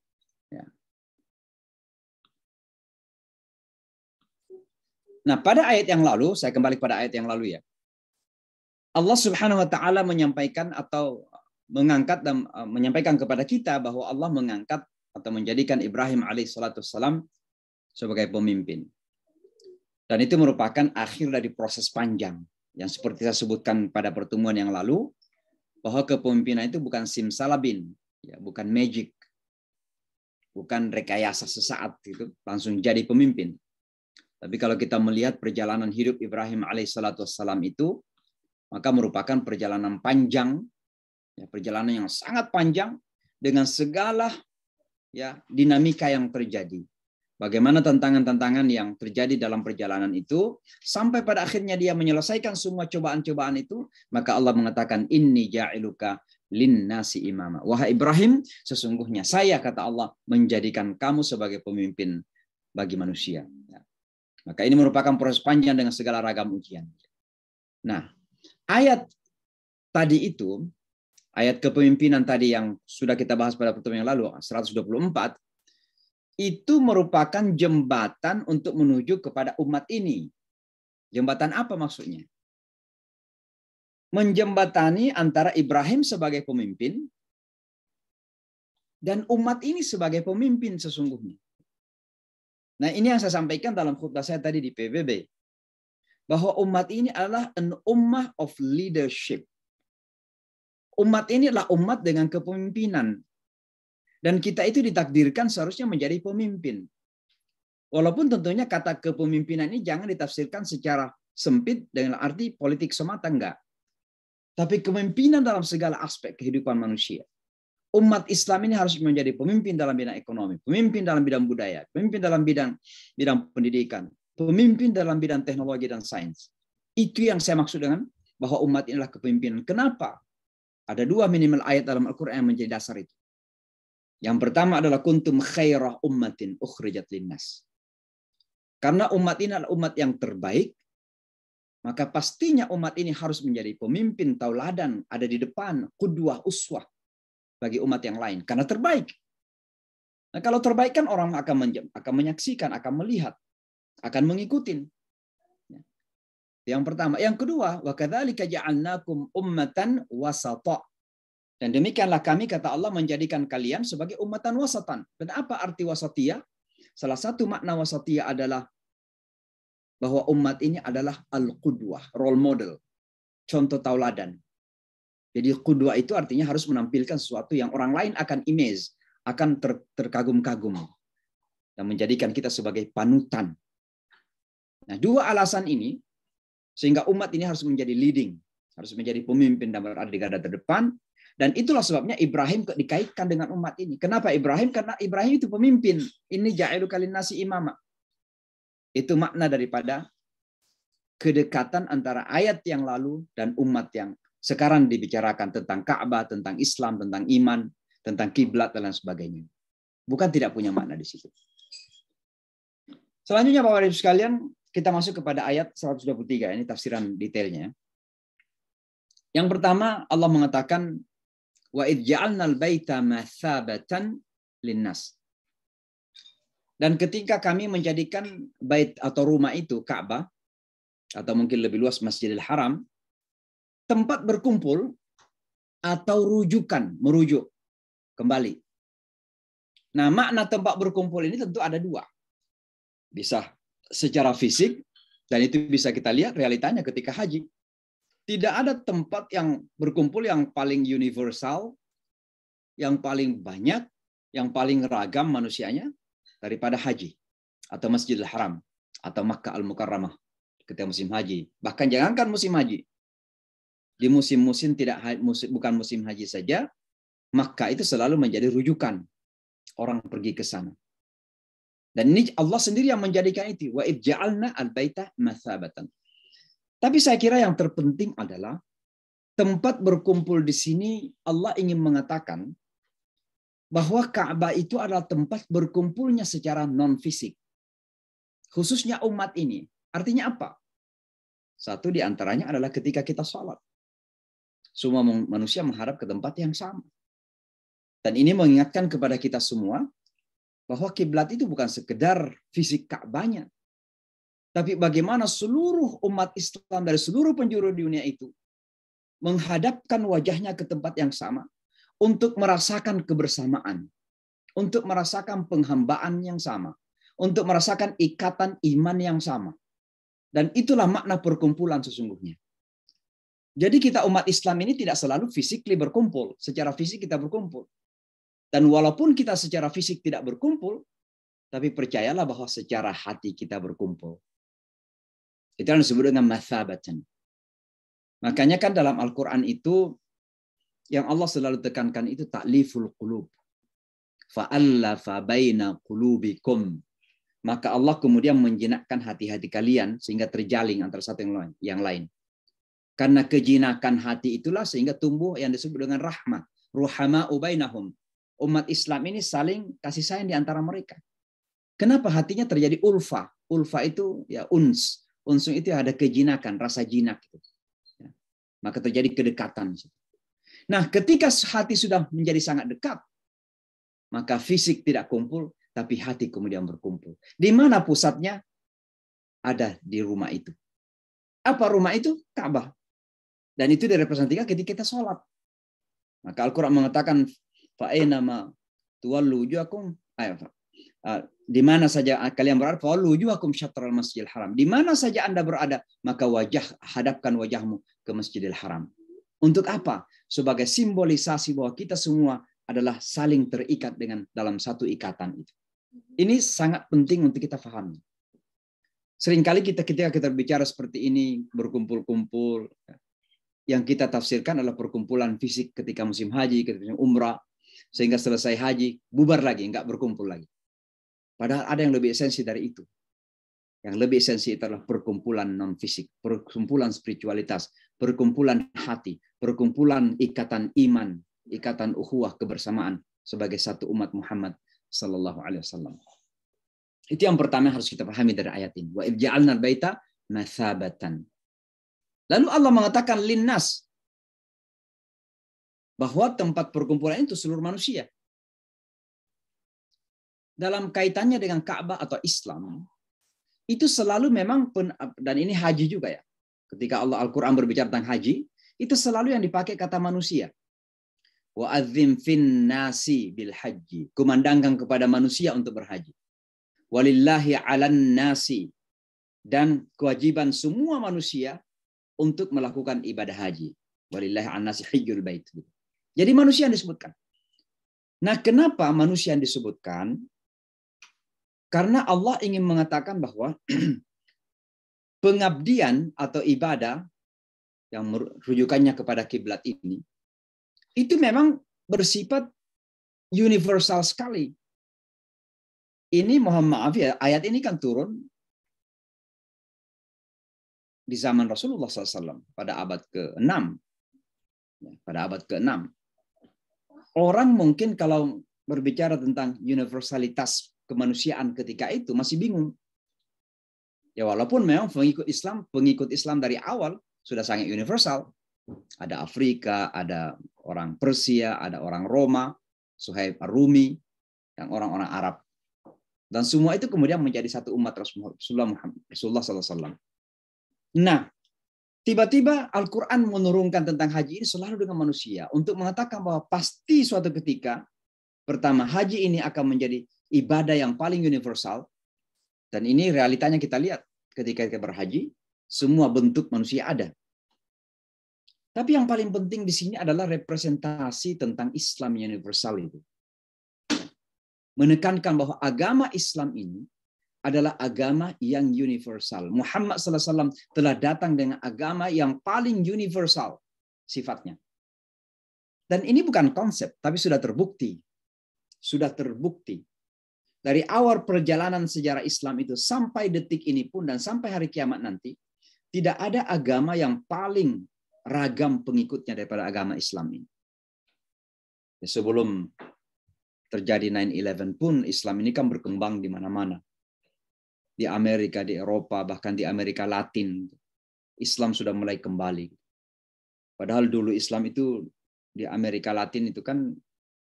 ya. Nah, pada ayat yang lalu, saya kembali pada ayat yang lalu ya. Allah Subhanahu wa taala menyampaikan atau mengangkat dan menyampaikan kepada kita bahwa Allah mengangkat atau menjadikan Ibrahim alaihissalam sebagai pemimpin. Dan itu merupakan akhir dari proses panjang yang seperti saya sebutkan pada pertemuan yang lalu, bahwa kepemimpinan itu bukan simsalabim, ya, bukan magic, bukan rekayasa sesaat itu langsung jadi pemimpin. Tapi kalau kita melihat perjalanan hidup Ibrahim alaihissalam itu, maka merupakan perjalanan panjang, ya, perjalanan yang sangat panjang dengan segala ya dinamika yang terjadi. Bagaimana tantangan-tantangan yang terjadi dalam perjalanan itu, sampai pada akhirnya dia menyelesaikan semua cobaan-cobaan itu, maka Allah mengatakan, Inni ja'iluka linnasi imama. Wahai Ibrahim, sesungguhnya saya, kata Allah, menjadikan kamu sebagai pemimpin bagi manusia. Maka ini merupakan proses panjang dengan segala ragam ujian. Nah, ayat tadi itu, ayat kepemimpinan tadi yang sudah kita bahas pada pertemuan yang lalu, 124, itu merupakan jembatan untuk menuju kepada umat ini. Jembatan apa maksudnya? Menjembatani antara Ibrahim sebagai pemimpin dan umat ini sebagai pemimpin sesungguhnya. Nah, ini yang saya sampaikan dalam khutbah saya tadi di PBB. Bahwa umat ini adalah an ummah of leadership. Umat ini adalah umat dengan kepemimpinan. Dan kita itu ditakdirkan seharusnya menjadi pemimpin. Walaupun tentunya kata kepemimpinan ini jangan ditafsirkan secara sempit dengan arti politik semata, enggak. Tapi kepemimpinan dalam segala aspek kehidupan manusia. Umat Islam ini harus menjadi pemimpin dalam bidang ekonomi, pemimpin dalam bidang budaya, pemimpin dalam bidang pendidikan, pemimpin dalam bidang teknologi dan sains. Itu yang saya maksud dengan bahwa umat inilah kepemimpinan. Kenapa? Ada dua minimal ayat dalam Al-Quran yang menjadi dasar itu. Yang pertama adalah kuntum khairah ummatin ukhrijat linnas. Karena umat ini adalah umat yang terbaik, maka pastinya umat ini harus menjadi pemimpin tauladan, ada di depan, qudwah, uswah bagi umat yang lain karena terbaik. Nah, kalau terbaik kan orang akan menyaksikan, akan melihat, akan mengikuti. Yang pertama, yang kedua, wa kadzalika ja'alnakum ummatan wasata. Dan demikianlah kami, kata Allah, menjadikan kalian sebagai ummatan wasatan. Dan apa arti wasatiyah? Salah satu makna wasatiyah adalah bahwa umat ini adalah al-qudwah, role model, contoh tauladan. Jadi qudwah itu artinya harus menampilkan sesuatu yang orang lain akan image, akan terkagum-kagum. Dan menjadikan kita sebagai panutan. Nah, dua alasan ini, sehingga umat ini harus menjadi leading, harus menjadi pemimpin dan berada di garda terdepan. Dan itulah sebabnya Ibrahim dikaitkan dengan umat ini. Kenapa Ibrahim? Karena Ibrahim itu pemimpin. Ini ja'iluka linnasi imama. Itu makna daripada kedekatan antara ayat yang lalu dan umat yang sekarang dibicarakan tentang Ka'bah, tentang Islam, tentang iman, tentang kiblat dan lain sebagainya. Bukan tidak punya makna di situ. Selanjutnya Bapak Ibu sekalian, kita masuk kepada ayat 123. Ini tafsiran detailnya. Yang pertama, Allah mengatakan, wa idh ja'alnal baita mathabatan linnas. Dan ketika kami menjadikan bait atau rumah itu, Ka'bah, atau mungkin lebih luas Masjidil Haram, tempat berkumpul atau rujukan, merujuk kembali. Nah, makna tempat berkumpul ini tentu ada dua. Bisa secara fisik, dan itu bisa kita lihat realitanya ketika haji. Tidak ada tempat yang berkumpul yang paling universal, yang paling banyak, yang paling ragam manusianya daripada haji atau Masjidil Haram atau Makkah Al-Mukarramah ketika musim haji. Bahkan jangankan musim haji, di musim-musim bukan musim haji saja, Makkah itu selalu menjadi rujukan orang pergi ke sana. Dan ini Allah sendiri yang menjadikan itu. Wa idh ja'alna al-baita mathabatan. Tapi saya kira yang terpenting adalah tempat berkumpul di sini Allah ingin mengatakan bahwa Ka'bah itu adalah tempat berkumpulnya secara non-fisik. Khususnya umat ini. Artinya apa? Satu di antaranya adalah ketika kita sholat. Semua manusia menghadap ke tempat yang sama. Dan ini mengingatkan kepada kita semua bahwa kiblat itu bukan sekedar fisik Ka'bahnya. Tapi bagaimana seluruh umat Islam dari seluruh penjuru dunia itu menghadapkan wajahnya ke tempat yang sama untuk merasakan kebersamaan, untuk merasakan penghambaan yang sama, untuk merasakan ikatan iman yang sama. Dan itulah makna perkumpulan sesungguhnya. Jadi kita umat Islam ini tidak selalu physically berkumpul, secara fisik kita berkumpul. Dan walaupun kita secara fisik tidak berkumpul, tapi percayalah bahwa secara hati kita berkumpul. Itu yang disebut dengan mathabatan. Makanya kan dalam Al-Quran itu, yang Allah selalu tekankan itu ta'liful qulub. Fa'allafa baina qulubikum. Maka Allah kemudian menjinakkan hati-hati kalian sehingga terjalin antara satu yang lain. Karena kejinakan hati itulah sehingga tumbuh yang disebut dengan rahmah. Ruhama'u bainahum. Umat Islam ini saling kasih sayang di antara mereka. Kenapa hatinya terjadi ulfa? Ulfa itu ya uns. Unsur itu ada kejinakan, rasa jinak. Maka terjadi kedekatan. Nah, ketika hati sudah menjadi sangat dekat, maka fisik tidak kumpul, tapi hati kemudian berkumpul. Di mana pusatnya? Ada di rumah itu. Apa rumah itu? Ka'bah. Dan itu direpresentasikan ketika kita sholat. Maka Al-Quran mengatakan, fa'ainama tuwallu wujuhakum, di mana saja kalian berada, fawallu wujuhakum syatral Masjidil Haram. Di mana saja Anda berada, maka hadapkan wajahmu ke Masjidil Haram. Untuk apa? Sebagai simbolisasi bahwa kita semua adalah saling terikat dengan dalam satu ikatan itu. Ini sangat penting untuk kita pahami. Seringkali ketika kita bicara seperti ini, berkumpul-kumpul, yang kita tafsirkan adalah perkumpulan fisik ketika musim haji, ketika musim umrah, sehingga selesai haji, bubar lagi, enggak berkumpul lagi. Padahal ada yang lebih esensi dari itu. Yang lebih esensi itu adalah perkumpulan non-fisik, perkumpulan spiritualitas, perkumpulan hati, perkumpulan ikatan iman, ikatan ukhuwah kebersamaan sebagai satu umat Muhammad sallallahu alaihi wasallam. Itu yang pertama yang harus kita pahami dari ayat ini. Wa idh ja'alna al-baita mathabatan. Lalu Allah mengatakan linnas, bahwa tempat perkumpulan itu seluruh manusia. Dalam kaitannya dengan Ka'bah atau Islam, itu selalu memang, dan ini haji juga ya. Ketika Allah Al-Quran berbicara tentang haji, itu selalu yang dipakai kata manusia. Wa adzim fin nasi bil haji. Kumandangkan kepada manusia untuk berhaji. Walillahi 'alan nasi, dan kewajiban semua manusia untuk melakukan ibadah haji. Walillahi 'alan nasi hajjul bait. Jadi manusia yang disebutkan. Nah, kenapa manusia yang disebutkan? Karena Allah ingin mengatakan bahwa pengabdian atau ibadah yang rujukannya kepada kiblat ini, itu memang bersifat universal sekali. Ini mohon maaf ya, ayat ini kan turun di zaman Rasulullah SAW pada abad ke-6. Pada abad ke-6. Orang mungkin kalau berbicara tentang universalitas kemanusiaan ketika itu masih bingung. Ya walaupun memang pengikut Islam dari awal sudah sangat universal. Ada Afrika, ada orang Persia, ada orang Roma, Suhaib Ar-Rumi, dan orang-orang Arab. Dan semua itu kemudian menjadi satu umat Rasulullah SAW. Nah, tiba-tiba Al-Quran menurunkan tentang haji ini selalu dengan manusia untuk mengatakan bahwa pasti suatu ketika, pertama, haji ini akan menjadi ibadah yang paling universal. Dan ini realitanya kita lihat ketika kita berhaji, semua bentuk manusia ada. Tapi yang paling penting di sini adalah representasi tentang Islam universal itu. Menekankan bahwa agama Islam ini adalah agama yang universal. Muhammad SAW telah datang dengan agama yang paling universal sifatnya. Dan ini bukan konsep, tapi sudah terbukti. Sudah terbukti. Dari awal perjalanan sejarah Islam itu sampai detik ini pun dan sampai hari kiamat nanti, tidak ada agama yang paling ragam pengikutnya daripada agama Islam ini. Sebelum terjadi 9/11 pun Islam ini kan berkembang di mana-mana. Di Amerika, di Eropa, bahkan di Amerika Latin. Islam sudah mulai kembali. Padahal dulu Islam itu di Amerika Latin itu kan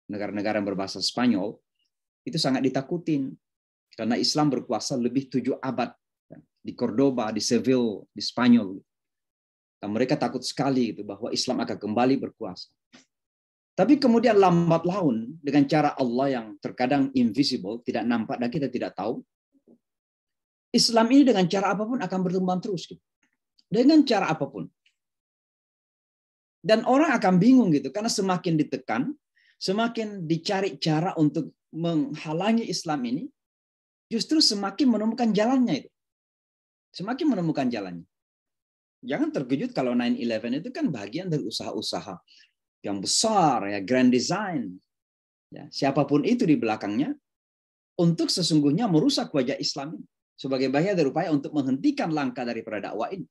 negara-negara yang berbahasa Spanyol itu sangat ditakutin. Karena Islam berkuasa lebih 7 abad. Di Cordoba, di Seville, di Spanyol. Dan mereka takut sekali itu bahwa Islam akan kembali berkuasa. Tapi kemudian lambat laun dengan cara Allah yang terkadang invisible, tidak nampak dan kita tidak tahu. Islam ini dengan cara apapun akan berkembang terus. Dengan cara apapun. Dan orang akan bingung gitu. Karena semakin ditekan, semakin dicari cara untuk menghalangi Islam ini, justru semakin menemukan jalannya itu. Semakin menemukan jalannya. Jangan terkejut kalau 9/11 itu kan bagian dari usaha-usaha yang besar, ya, grand design. Ya, siapapun itu di belakangnya, untuk sesungguhnya merusak wajah Islam ini. Sebagai bagian dari upaya untuk menghentikan langkah daripada dakwah ini.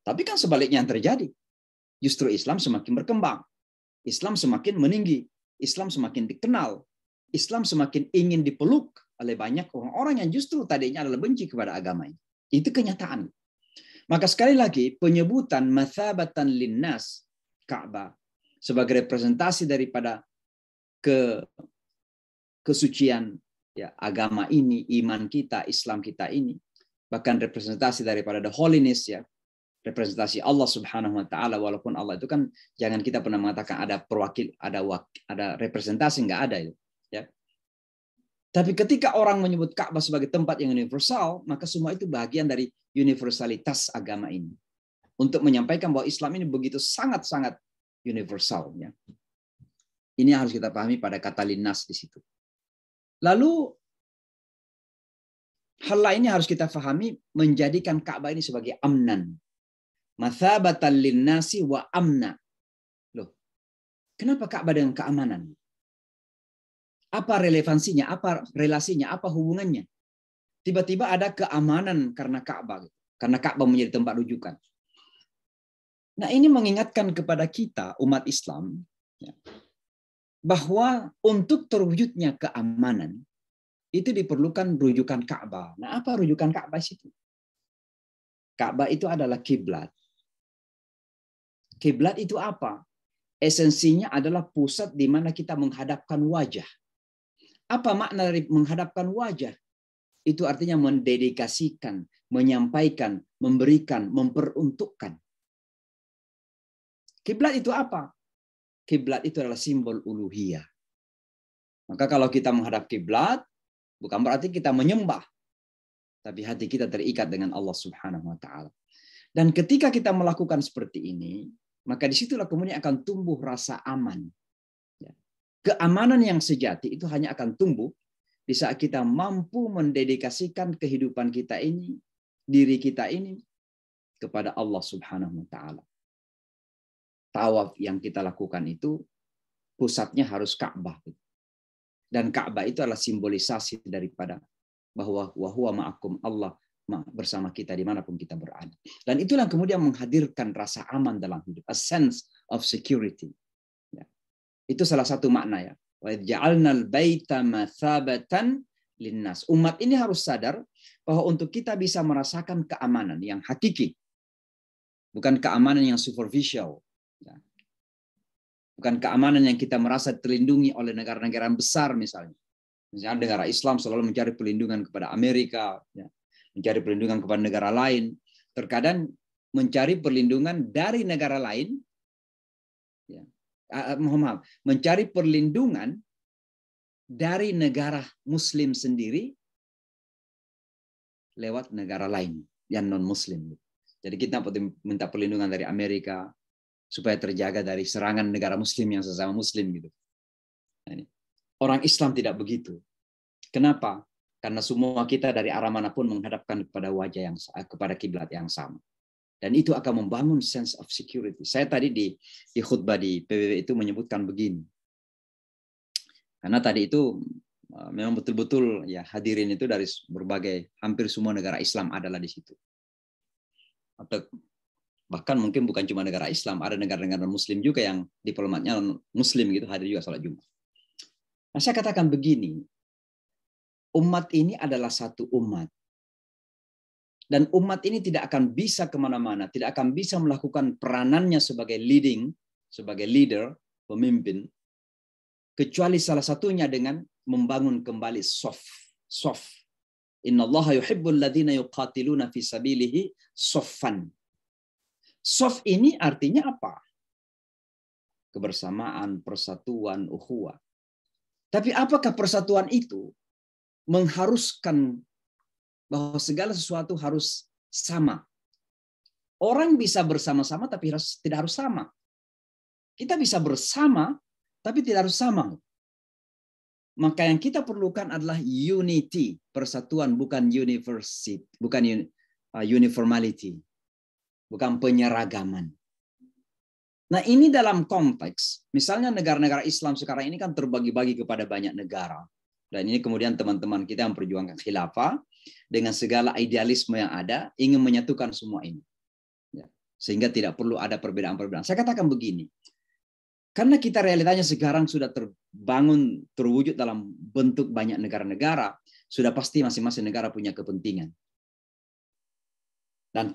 Tapi kan sebaliknya yang terjadi. Justru Islam semakin berkembang. Islam semakin meninggi. Islam semakin dikenal. Islam semakin ingin dipeluk oleh banyak orang-orang yang justru tadinya adalah benci kepada agama ini. Itu kenyataan. Maka sekali lagi, penyebutan mathabatan linnas, Ka'bah, sebagai representasi daripada kesucian ya, agama ini, iman kita, Islam kita ini, bahkan representasi daripada the holiness, ya, representasi Allah Subhanahu wa taala, walaupun Allah itu kan jangan kita pernah mengatakan ada perwakil, ada representasi, nggak ada itu, ya. Tapi ketika orang menyebut Ka'bah sebagai tempat yang universal, maka semua itu bagian dari universalitas agama ini. Untuk menyampaikan bahwa Islam ini begitu sangat-sangat universal, ya. Ini harus kita pahami pada kata linnas di situ. Lalu hal lainnya harus kita pahami, menjadikan Ka'bah ini sebagai amnan. Mathabatan linnasi wa amna. Loh, kenapa Ka'bah dengan keamanan? Apa relevansinya? Apa relasinya? Apa hubungannya? Tiba-tiba ada keamanan karena Ka'bah. Karena Ka'bah menjadi tempat rujukan. Nah, ini mengingatkan kepada kita, umat Islam, ya, bahwa untuk terwujudnya keamanan, itu diperlukan rujukan Ka'bah. Nah, apa rujukan Ka'bah itu? Ka'bah itu adalah kiblat. Kiblat itu apa? Esensinya adalah pusat di mana kita menghadapkan wajah. Apa makna dari menghadapkan wajah? Itu artinya mendedikasikan, menyampaikan, memberikan, memperuntukkan. Kiblat itu apa? kiblat itu adalah simbol uluhiyah. Maka kalau kita menghadap kiblat, bukan berarti kita menyembah, tapi hati kita terikat dengan Allah Subhanahu wa taala. Dan ketika kita melakukan seperti ini, maka disitulah kemudian akan tumbuh rasa aman. Keamanan yang sejati itu hanya akan tumbuh di saat kita mampu mendedikasikan kehidupan kita ini, diri kita ini kepada Allah Subhanahu wa taala. Tawaf yang kita lakukan itu pusatnya harus Ka'bah. Dan Ka'bah itu adalah simbolisasi daripada bahwa wa huwa ma'akum, Allah bersama kita dimanapun kita berada. Dan itulah kemudian menghadirkan rasa aman dalam hidup, a sense of security. Ya. Itu salah satu makna ya. Wa ja'alnal baita mathabatan linnas. Umat ini harus sadar bahwa untuk kita bisa merasakan keamanan yang hakiki, bukan keamanan yang superficial. Ya. Bukan keamanan yang kita merasa terlindungi oleh negara-negara besar misalnya. Misalnya negara Islam selalu mencari perlindungan kepada Amerika, ya, mencari perlindungan kepada negara lain. Terkadang mencari perlindungan dari negara lain, ya, mencari perlindungan dari negara Muslim sendiri lewat negara lain yang non-Muslim. Jadi kita minta perlindungan dari Amerika supaya terjaga dari serangan negara Muslim yang sesama Muslim gitu. Nah, ini. Orang Islam tidak begitu. Kenapa? Karena semua kita dari arah manapun menghadapkan kepada wajah yang kepada kiblat yang sama. Dan itu akan membangun sense of security. Saya tadi di khutbah di PBB itu menyebutkan begini. Karena tadi itu memang betul-betul ya hadirin itu dari berbagai hampir semua negara Islam adalah di situ. Atau bahkan mungkin bukan cuma negara Islam, ada negara-negara Muslim juga yang diplomatnya Muslim gitu hadir juga sholat Jumat. Nah, saya katakan begini, umat ini adalah satu umat. Dan umat ini tidak akan bisa kemana-mana, tidak akan bisa melakukan peranannya sebagai leader, pemimpin, kecuali salah satunya dengan membangun kembali soft. Innallaha yuhibbul ladzina yuqatiluna fi sabilihi soffan. Soft ini artinya apa? Kebersamaan, persatuan, ukhuwah. Tapi apakah persatuan itu mengharuskan bahwa segala sesuatu harus sama? Orang bisa bersama-sama tapi tidak harus sama. Kita bisa bersama tapi tidak harus sama. Maka yang kita perlukan adalah unity, persatuan, bukan uniformity. Bukan penyeragaman. Nah, ini dalam konteks, misalnya negara-negara Islam sekarang ini kan terbagi-bagi kepada banyak negara. Dan ini kemudian teman-teman kita yang memperjuangkan khilafah dengan segala idealisme yang ada, ingin menyatukan semua ini. Ya, sehingga tidak perlu ada perbedaan-perbedaan. Saya katakan begini, karena kita realitanya sekarang sudah terbangun, terwujud dalam bentuk banyak negara-negara, sudah pasti masing-masing negara punya kepentingan. Dan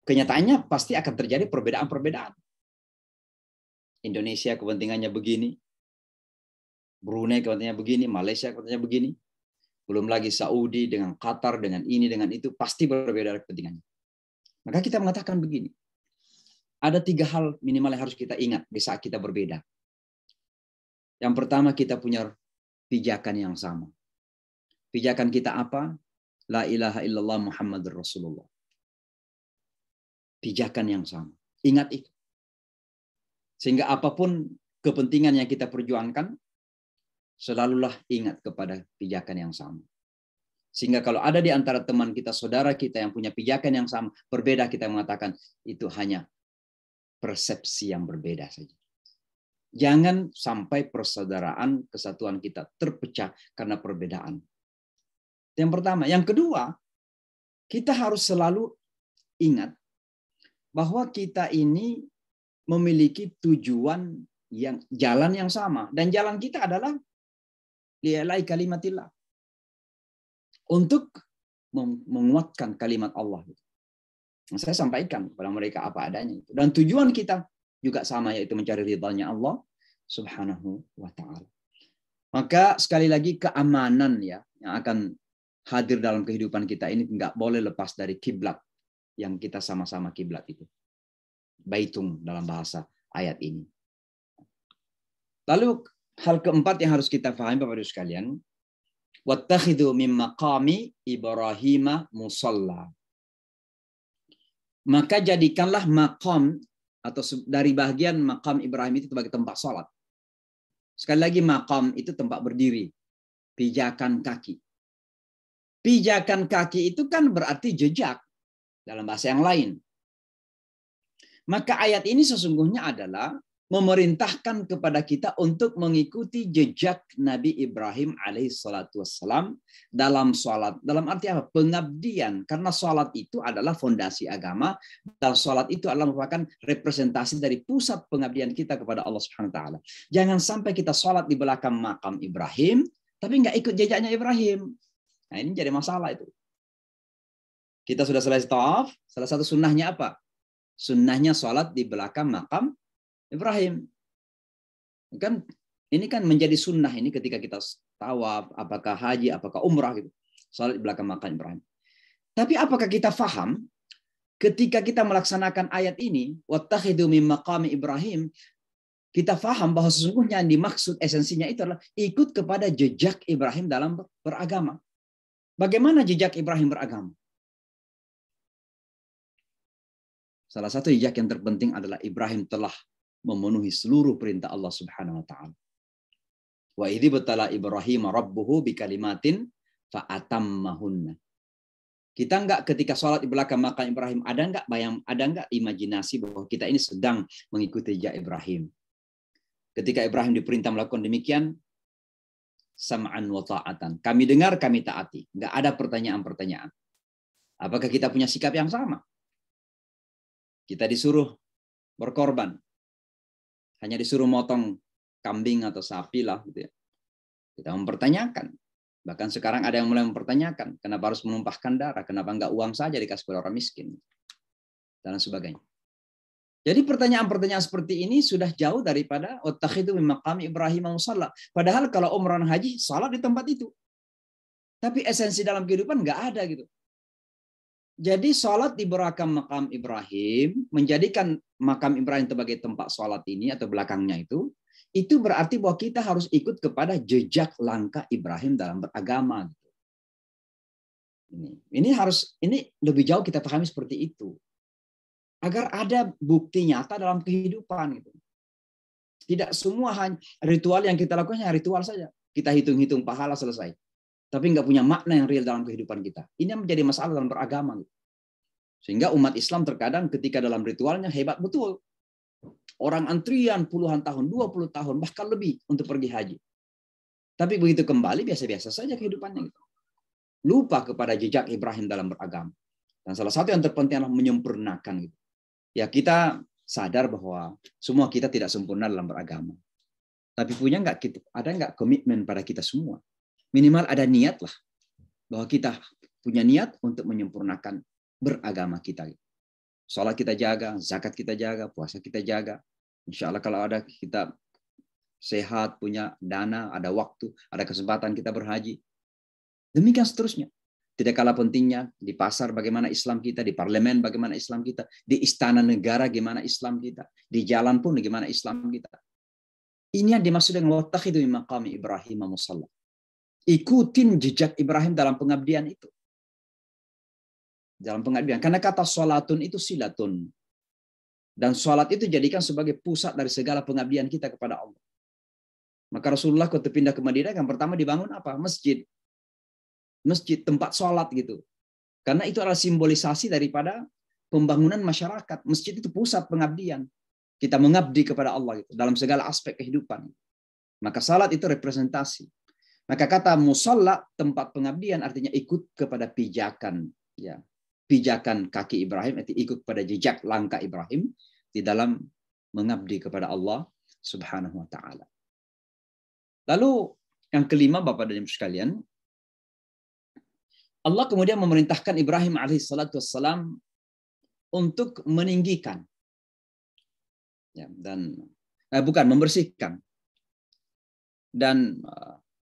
kenyataannya pasti akan terjadi perbedaan-perbedaan. Indonesia kepentingannya begini, Brunei kepentingannya begini, Malaysia kepentingannya begini. Belum lagi Saudi dengan Qatar, dengan ini, dengan itu, pasti berbeda kepentingannya. Maka kita mengatakan begini, ada 3 hal minimal yang harus kita ingat di saat kita berbeda. Yang pertama, kita punya pijakan yang sama. Pijakan kita apa? La ilaha illallah Muhammadur Rasulullah. Pijakan yang sama. Ingat itu. Sehingga apapun kepentingan yang kita perjuangkan, selalulah ingat kepada pijakan yang sama. Sehingga kalau ada di antara teman kita, saudara kita yang punya pijakan yang sama, berbeda, kita mengatakan itu hanya persepsi yang berbeda saja. Jangan sampai persaudaraan, kesatuan kita terpecah karena perbedaan. Yang pertama. Yang kedua, kita harus selalu ingat bahwa kita ini memiliki tujuan yang jalan yang sama, dan jalan kita adalah li'ilai kalimatillah, untuk menguatkan kalimat Allah. Saya sampaikan kepada mereka apa adanya itu, dan tujuan kita juga sama, yaitu mencari ridhanya Allah Subhanahu wa taala. Maka sekali lagi keamanan ya yang akan hadir dalam kehidupan kita ini nggak boleh lepas dari kiblat yang kita sama-sama kiblat itu. Baitung dalam bahasa ayat ini. Lalu hal keempat yang harus kita pahami Bapak Ibu sekalian, wattakhidhu min maqami Ibrahim musalla. Maka jadikanlah maqam atau dari bagian maqam Ibrahim itu sebagai tempat sholat. Sekali lagi maqam itu tempat berdiri, pijakan kaki. Pijakan kaki itu kan berarti jejak dalam bahasa yang lain. Maka ayat ini sesungguhnya adalah memerintahkan kepada kita untuk mengikuti jejak Nabi Ibrahim alaihissalatu wassalam dalam sholat. Dalam arti apa? Pengabdian. Karena sholat itu adalah fondasi agama dan sholat itu adalah merupakan representasi dari pusat pengabdian kita kepada Allah Subhanahu wa taala. Jangan sampai kita sholat di belakang makam Ibrahim tapi nggak ikut jejaknya Ibrahim. Nah, ini jadi masalah itu. Kita sudah selesai tawaf, salah satu sunnahnya apa? Sunnahnya sholat di belakang makam Ibrahim. Kan ini kan menjadi sunnah ini ketika kita tawaf, apakah haji, apakah umrah gitu. Salat di belakang makam Ibrahim. Tapi apakah kita faham ketika kita melaksanakan ayat ini, wattakhidhu min maqami Ibrahim, kita faham bahwa sesungguhnya yang dimaksud esensinya itu adalah ikut kepada jejak Ibrahim dalam beragama. Bagaimana jejak Ibrahim beragama? Salah satu jejak yang terpenting adalah Ibrahim telah memenuhi seluruh perintah Allah Subhanahu wa taala. Wa idzi batala Ibrahim rabbuhu bikalimatin fa atammahunna. Kita enggak ketika sholat di belakang makam Ibrahim ada enggak imajinasi bahwa kita ini sedang mengikuti jejak Ibrahim. Ketika Ibrahim diperintah melakukan demikian, sam'an wa ta'atan. Kami dengar, kami taati. Enggak ada pertanyaan-pertanyaan. Apakah kita punya sikap yang sama? Kita disuruh berkorban. Hanya disuruh motong kambing atau sapi lah gitu ya. Kita mempertanyakan. Bahkan sekarang ada yang mulai mempertanyakan, kenapa harus menumpahkan darah, kenapa enggak uang saja dikasih kepada orang miskin dan sebagainya. Jadi pertanyaan-pertanyaan seperti ini sudah jauh daripada wattakhidhu min maqami Ibrahim musalla. Padahal kalau umrah dan haji salat di tempat itu. Tapi esensi dalam kehidupan enggak ada gitu. Jadi sholat di belakang makam Ibrahim, menjadikan makam Ibrahim sebagai tempat sholat ini atau belakangnya itu berarti bahwa kita harus ikut kepada jejak langkah Ibrahim dalam beragama. Ini lebih jauh kita pahami seperti itu, agar ada bukti nyata dalam kehidupan. Gitu. Tidak semua hanya ritual yang kita lakukan hanya ritual saja. Kita hitung-hitung pahala selesai. Tapi nggak punya makna yang real dalam kehidupan kita. Ini yang menjadi masalah dalam beragama. Sehingga umat Islam terkadang ketika dalam ritualnya hebat betul. Orang antrian puluhan tahun, 20 tahun, bahkan lebih untuk pergi haji. Tapi begitu kembali, biasa-biasa saja kehidupannya. Lupa kepada jejak Ibrahim dalam beragama. Dan salah satu yang terpenting adalah menyempurnakan. Ya kita sadar bahwa semua kita tidak sempurna dalam beragama. Tapi ada nggak komitmen pada kita semua? Minimal ada niat lah. Bahwa kita punya niat untuk menyempurnakan beragama kita. Sholat kita jaga, zakat kita jaga, puasa kita jaga. Insya Allah kalau ada kita sehat, punya dana, ada waktu, ada kesempatan kita berhaji. Demikian seterusnya. Tidak kalah pentingnya di pasar bagaimana Islam kita, di parlemen bagaimana Islam kita, di istana negara gimana Islam kita, di jalan pun bagaimana Islam kita. Ini yang dimaksud dengan wattakhidhu min maqami Ibrahim musalla. Ikutin jejak Ibrahim dalam pengabdian itu. Dalam pengabdian. Karena kata sholatun itu silatun. Dan sholat itu jadikan sebagai pusat dari segala pengabdian kita kepada Allah. Maka Rasulullah ketika pindah ke Madinah, yang pertama dibangun apa? Masjid. Masjid, tempat sholat gitu. Karena itu adalah simbolisasi daripada pembangunan masyarakat. Masjid itu pusat pengabdian. Kita mengabdi kepada Allah gitu, dalam segala aspek kehidupan. Maka salat itu representasi. Maka kata musalla, tempat pengabdian, artinya ikut kepada pijakan. Ya, pijakan kaki Ibrahim, artinya ikut pada jejak langkah Ibrahim di dalam mengabdi kepada Allah Subhanahu wa Ta'ala. Lalu yang kelima, Bapak dan Ibu sekalian, Allah kemudian memerintahkan Ibrahim alaihissalatu wassalam untuk meninggikan, ya, dan membersihkan. Dan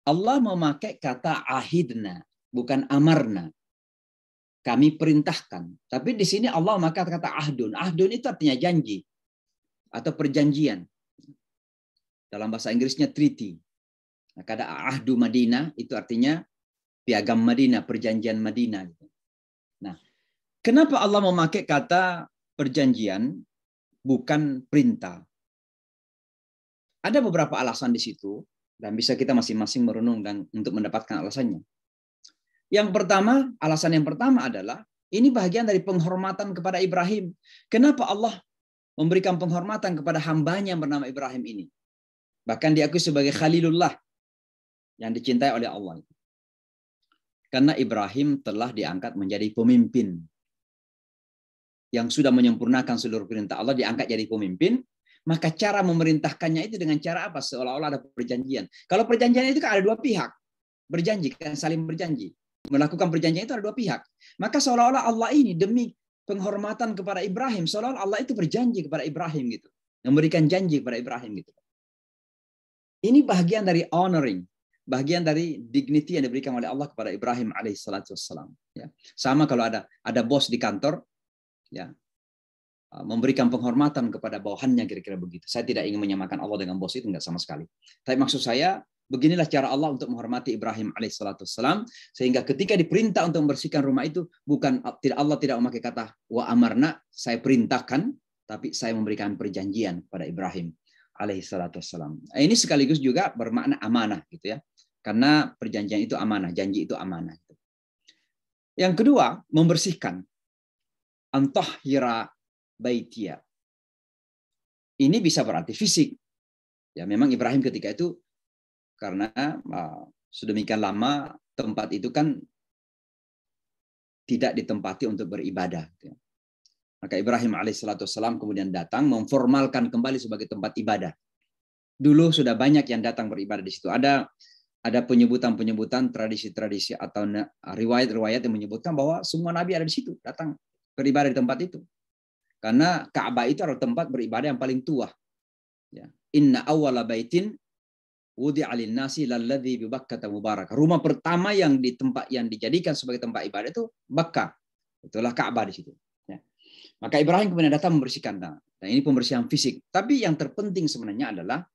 Allah memakai kata ahidna, bukan amarna. Kami perintahkan. Tapi di sini Allah memakai kata ahdun. Ahdun itu artinya janji atau perjanjian. Dalam bahasa Inggrisnya treaty. Nah, kata ahdu Madinah itu artinya piagam Madinah, perjanjian Madinah. Nah, kenapa Allah memakai kata perjanjian bukan perintah? Ada beberapa alasan di situ dan bisa kita masing-masing merenung dan untuk mendapatkan alasannya. Yang pertama, alasan yang pertama adalah ini bagian dari penghormatan kepada Ibrahim. Kenapa Allah memberikan penghormatan kepada hambanya yang bernama Ibrahim ini? Bahkan diakui sebagai Khalilullah yang dicintai oleh Allah. Karena Ibrahim telah diangkat menjadi pemimpin. Yang sudah menyempurnakan seluruh perintah Allah, diangkat jadi pemimpin. Maka cara memerintahkannya itu dengan cara apa? Seolah-olah ada perjanjian. Kalau perjanjian itu kan ada dua pihak. Berjanji, kan saling berjanji. Melakukan perjanjian itu ada dua pihak. Maka seolah-olah Allah ini demi penghormatan kepada Ibrahim, seolah-olah Allah itu berjanji kepada Ibrahim gitu. Memberikan janji kepada Ibrahim gitu. Ini bagian dari honoring, bagian dari dignity yang diberikan oleh Allah kepada Ibrahim alaihissalatu wassalam. Ya. Sama kalau ada bos di kantor, ya, memberikan penghormatan kepada bawahannya, kira-kira begitu. Saya tidak ingin menyamakan Allah dengan bos, itu enggak sama sekali. Tapi maksud saya, beginilah cara Allah untuk menghormati Ibrahim alaihissalatu wassalam, sehingga ketika diperintah untuk membersihkan rumah itu, Allah tidak memakai kata wa amarna, saya perintahkan, tapi saya memberikan perjanjian kepada Ibrahim alaihissalatu wassalam. Ini sekaligus juga bermakna amanah gitu ya. Karena perjanjian itu amanah, janji itu amanah. Yang kedua, membersihkan. Antahhira baitia. Ini bisa berarti fisik. Ya, memang Ibrahim ketika itu karena sedemikian lama tempat itu kan tidak ditempati untuk beribadah. Maka Ibrahim alaihissalam kemudian datang memformalkan kembali sebagai tempat ibadah. Dulu sudah banyak yang datang beribadah di situ. Ada penyebutan-penyebutan, tradisi-tradisi atau riwayat-riwayat yang menyebutkan bahwa semua nabi ada di situ, datang beribadah di tempat itu. Karena Ka'bah itu adalah tempat beribadah yang paling tua. Ya. Inna awwala baitin wudi'a lin-nasi lalladzi bi Bakkah mubarak. Rumah pertama yang dijadikan sebagai tempat ibadah itu Bakkah. Itulah Ka'bah di situ. Ya. Maka Ibrahim kemudian datang membersihkan. Nah, ini pembersihan fisik. Tapi yang terpenting sebenarnya adalah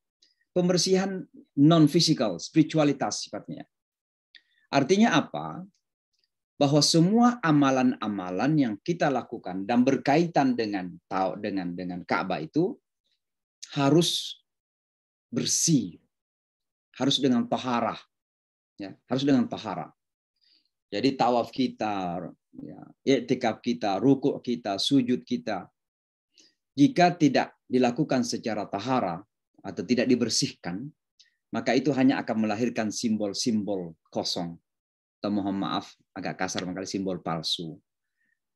pembersihan non-physical, spiritualitas sifatnya. Artinya apa? Bahwa semua amalan-amalan yang kita lakukan dan berkaitan dengan Ka'bah itu harus bersih, harus dengan taharah, ya, harus dengan taharah. Jadi tawaf kita, ya, i'tikaf kita, rukuk kita, sujud kita, jika tidak dilakukan secara taharah atau tidak dibersihkan, maka itu hanya akan melahirkan simbol-simbol kosong. Atau mohon maaf, agak kasar makanya simbol palsu.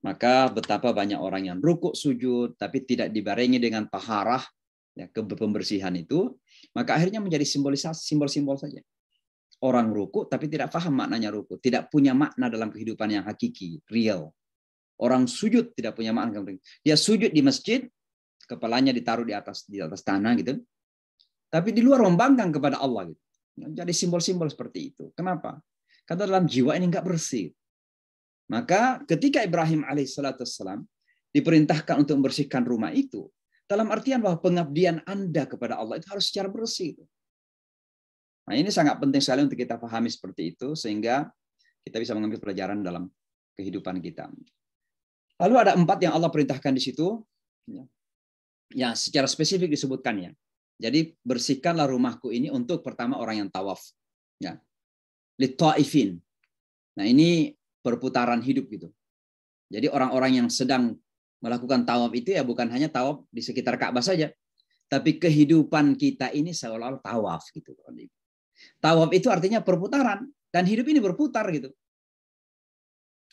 Maka betapa banyak orang yang rukuk sujud, tapi tidak dibarengi dengan taharah, ya, pembersihan itu, maka akhirnya menjadi simbol-simbol saja. Orang rukuk tapi tidak paham maknanya rukuk, tidak punya makna dalam kehidupan yang hakiki, real. Orang sujud tidak punya makna. Dia sujud di masjid, kepalanya ditaruh di atas tanah gitu, tapi di luar membangkang kepada Allah gitu. Jadi simbol-simbol seperti itu. Kenapa? Karena dalam jiwa ini enggak bersih. Maka ketika Ibrahim alaihissalam diperintahkan untuk membersihkan rumah itu, dalam artian bahwa pengabdian Anda kepada Allah itu harus secara bersih. Nah, ini sangat penting sekali untuk kita pahami seperti itu, sehingga kita bisa mengambil pelajaran dalam kehidupan kita. Lalu ada 4 yang Allah perintahkan di situ, ya secara spesifik disebutkannya. Jadi bersihkanlah rumahku ini untuk pertama orang yang tawaf. Ya. Lit-ta'ifin. Nah, ini perputaran hidup gitu. Jadi orang-orang yang sedang melakukan tawaf itu ya bukan hanya tawaf di sekitar Ka'bah saja, tapi kehidupan kita ini seolah-olah tawaf gitu. Tawaf itu artinya perputaran, dan hidup ini berputar gitu.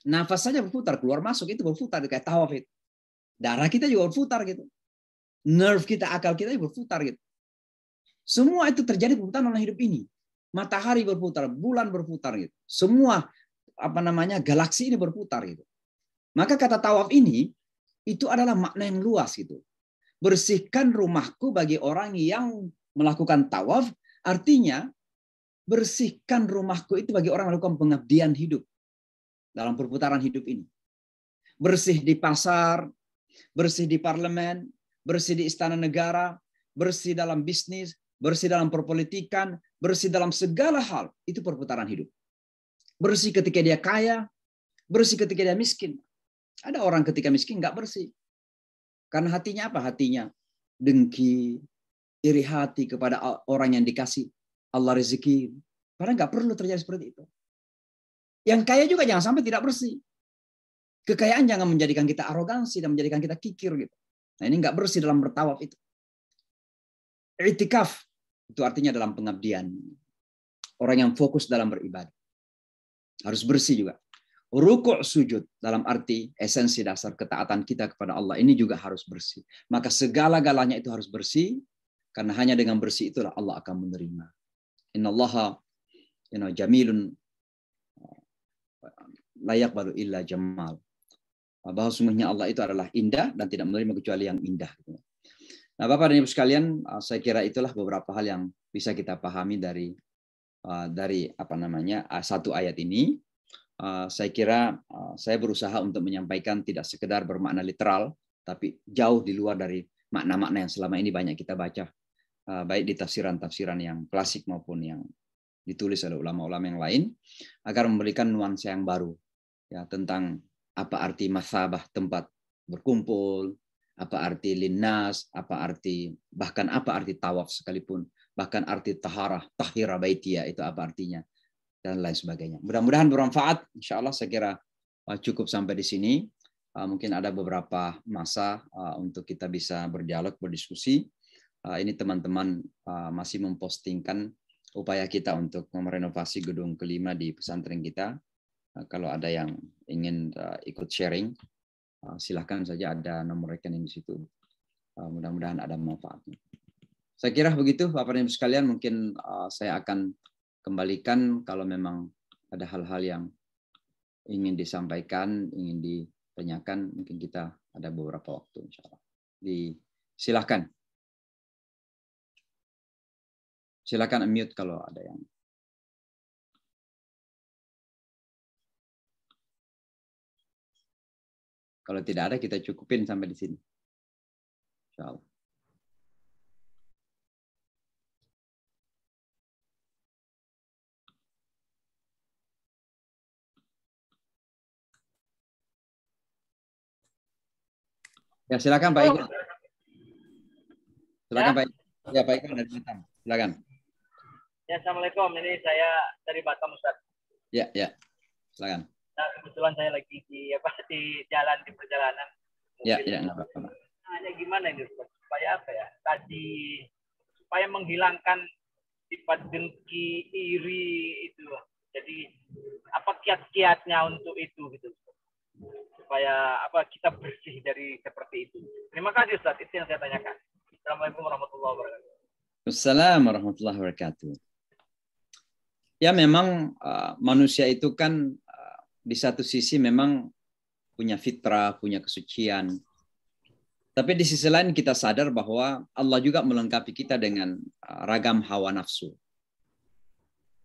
Nafas saja berputar, keluar masuk itu berputar kayak tawaf itu. Darah kita juga berputar gitu. Nerve kita, akal kita juga berputar gitu. Semua itu terjadi perputaran dalam hidup ini. Matahari berputar, bulan berputar gitu. Semua galaksi ini berputar gitu. Maka kata tawaf ini itu adalah makna yang luas gitu. Bersihkan rumahku bagi orang yang melakukan tawaf, artinya bersihkan rumahku itu bagi orang yang melakukan pengabdian hidup dalam perputaran hidup ini. Bersih di pasar, bersih di parlemen, bersih di istana negara, bersih dalam bisnis, bersih dalam perpolitikan, bersih dalam segala hal. Itu perputaran hidup. Bersih ketika dia kaya, bersih ketika dia miskin. Ada orang ketika miskin nggak bersih. Karena hatinya apa? Hatinya dengki, iri hati kepada orang yang dikasih Allah rezeki. Padahal nggak perlu terjadi seperti itu. Yang kaya juga jangan sampai tidak bersih. Kekayaan jangan menjadikan kita arogansi dan menjadikan kita kikir gitu. Nah, ini nggak bersih dalam bertawaf itu. I'tikaf itu artinya dalam pengabdian. Orang yang fokus dalam beribadah. Harus bersih juga. Rukuk sujud dalam arti esensi dasar ketaatan kita kepada Allah ini juga harus bersih. Maka segala-galanya itu harus bersih karena hanya dengan bersih itulah Allah akan menerima. Innallaha jamilun layak baru illa jamal. Bahwa sungguhnya Allah itu adalah indah dan tidak menerima kecuali yang indah. Nah, Bapak dan Ibu sekalian, saya kira itulah beberapa hal yang bisa kita pahami dari satu ayat ini. Saya kira saya berusaha untuk menyampaikan tidak sekedar bermakna literal, tapi jauh di luar dari makna-makna yang selama ini banyak kita baca, baik di tafsiran-tafsiran yang klasik maupun yang ditulis oleh ulama-ulama yang lain, agar memberikan nuansa yang baru ya tentang apa arti masabah, tempat berkumpul, apa arti linnas, bahkan apa arti tawaf sekalipun, bahkan arti tahira baitiyah itu apa artinya, dan lain sebagainya. Mudah-mudahan bermanfaat. Insya Allah saya kira cukup sampai di sini. Mungkin ada beberapa masa untuk kita bisa berdialog, berdiskusi. Ini teman-teman masih mempostingkan upaya kita untuk merenovasi gedung kelima di pesantren kita. Kalau ada yang ingin ikut sharing, silahkan saja, ada nomor rekening di situ. Mudah-mudahan ada manfaatnya. Saya kira begitu, Bapak dan Ibu sekalian. Mungkin saya akan kembalikan kalau memang ada hal-hal yang ingin disampaikan, ingin ditanyakan, mungkin kita ada beberapa waktu, insya Allah. Silakan. Silakan unmute kalau ada yang. Kalau tidak ada, kita cukupin sampai di sini. Insya Allah. Ya, silakan Pak Iqbal. Silakan Pak Iqbal. Ya, Pak Iqbal dari Batam. Silakan.
Ya, Assalamualaikum. Ini saya dari Batam, Ustaz.
Ya. Silakan.
Nah, kebetulan saya lagi di jalan, di perjalanan.
Ya, enggak apa-apa.
Hanya gimana ini, Ustaz? Supaya apa ya? Supaya menghilangkan sifat dengki, iri itu. Jadi apa kiat-kiatnya untuk itu gitu. Supaya kita bersih dari seperti itu. Terima kasih Ustaz, itu yang saya tanyakan. Assalamualaikum warahmatullahi wabarakatuh.
Assalamualaikum warahmatullahi wabarakatuh. Ya, memang manusia itu kan di satu sisi memang punya fitrah, punya kesucian. Tapi di sisi lain kita sadar bahwa Allah juga melengkapi kita dengan ragam hawa nafsu.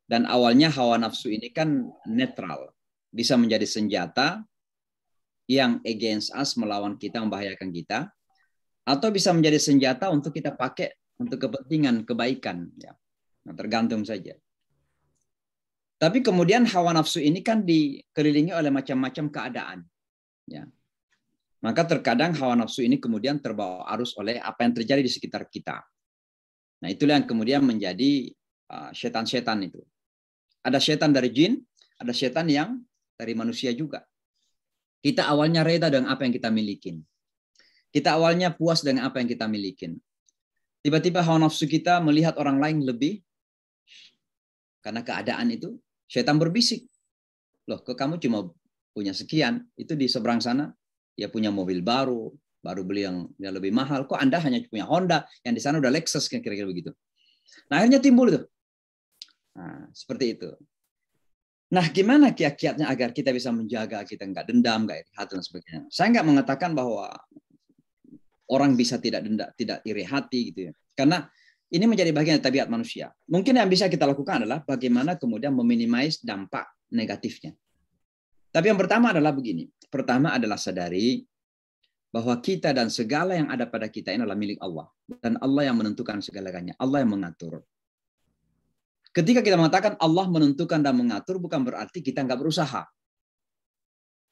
Dan awalnya hawa nafsu ini kan netral. Bisa menjadi senjata yang against us, melawan kita, membahayakan kita, atau bisa menjadi senjata untuk kita pakai untuk kepentingan kebaikan, ya. Nah, tergantung saja. Tapi kemudian hawa nafsu ini kan dikelilingi oleh macam-macam keadaan, ya. Maka terkadang hawa nafsu ini kemudian terbawa arus oleh apa yang terjadi di sekitar kita. Nah, itulah yang kemudian menjadi setan-setan itu. Ada setan dari jin, ada setan yang dari manusia juga. Kita awalnya reda dengan apa yang kita miliki. Kita awalnya puas dengan apa yang kita miliki. Tiba-tiba hawa nafsu kita melihat orang lain lebih. Karena keadaan itu, setan berbisik. Loh, kok kamu cuma punya sekian? Itu di seberang sana, dia punya mobil baru beli yang lebih mahal. Kok Anda hanya punya Honda, yang di sana udah Lexus, kira-kira begitu. Nah, akhirnya timbul itu. Nah, seperti itu. Nah, gimana kiat-kiatnya agar kita bisa menjaga kita nggak dendam, nggak iri hati dan sebagainya? Saya nggak mengatakan bahwa orang bisa tidak iri hati gitu ya, karena ini menjadi bagian dari tabiat manusia. Mungkin yang bisa kita lakukan adalah bagaimana kemudian meminimais dampak negatifnya. Tapi yang pertama adalah begini. Pertama adalah sadari bahwa kita dan segala yang ada pada kita ini adalah milik Allah. Dan Allah yang menentukan segalanya. Allah yang mengatur. Ketika kita mengatakan Allah menentukan dan mengatur, bukan berarti kita nggak berusaha.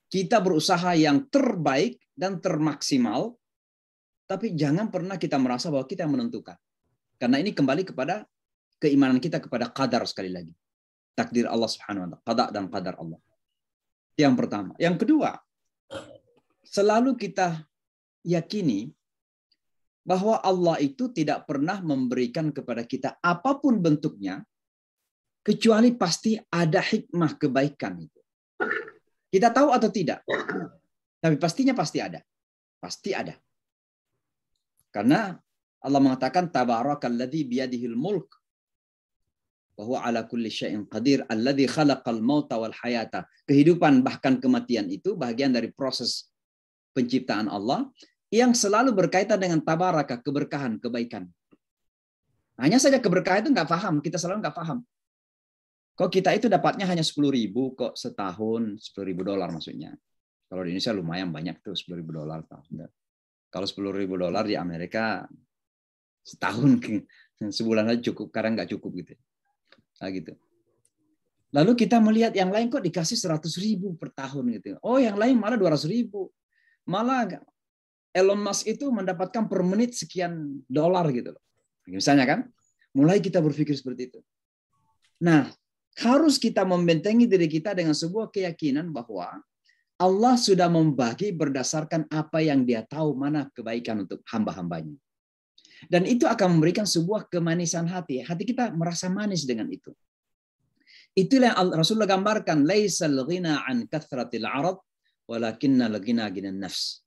Kita berusaha yang terbaik dan termaksimal, tapi jangan pernah kita merasa bahwa kita yang menentukan. Karena ini kembali kepada keimanan kita kepada qadar sekali lagi. Takdir Allah Subhanahu wa taala, qada dan qadar Allah. Yang pertama. Yang kedua, selalu kita yakini bahwa Allah itu tidak pernah memberikan kepada kita apapun bentuknya, kecuali pasti ada hikmah kebaikan itu. Kita tahu atau tidak, tapi pastinya pasti ada. Pasti ada. Karena Allah mengatakan tabarakalladzi biyadihil mulk wa huwa ala kulli syai'in qadir alladzi khalaqal mauta wal hayata. Kehidupan bahkan kematian itu bagian dari proses penciptaan Allah yang selalu berkaitan dengan tabaraka, keberkahan, kebaikan. Hanya saja keberkahan itu nggak paham, kita selalu nggak paham. Kok kita itu dapatnya hanya 10.000 kok setahun, $10.000 maksudnya. Kalau di Indonesia lumayan banyak tuh $10.000. Kalau $10.000 di Amerika setahun, sebulan aja cukup, kadang nggak cukup gitu. Nah, gitu. Lalu kita melihat yang lain kok dikasih 100.000 per tahun gitu. Oh, yang lain malah 200.000. Malah Elon Musk itu mendapatkan per menit sekian dolar gitu loh. Misalnya kan, mulai kita berpikir seperti itu. Nah, harus kita membentengi diri kita dengan sebuah keyakinan bahwa Allah sudah membagi berdasarkan apa yang Dia tahu mana kebaikan untuk hamba-hambanya. Dan itu akan memberikan sebuah kemanisan hati. Hati kita merasa manis dengan itu. Itulah yang Rasulullah gambarkan, laisal ghina an kathratil 'arad walakinnal ghina ghinan nafs.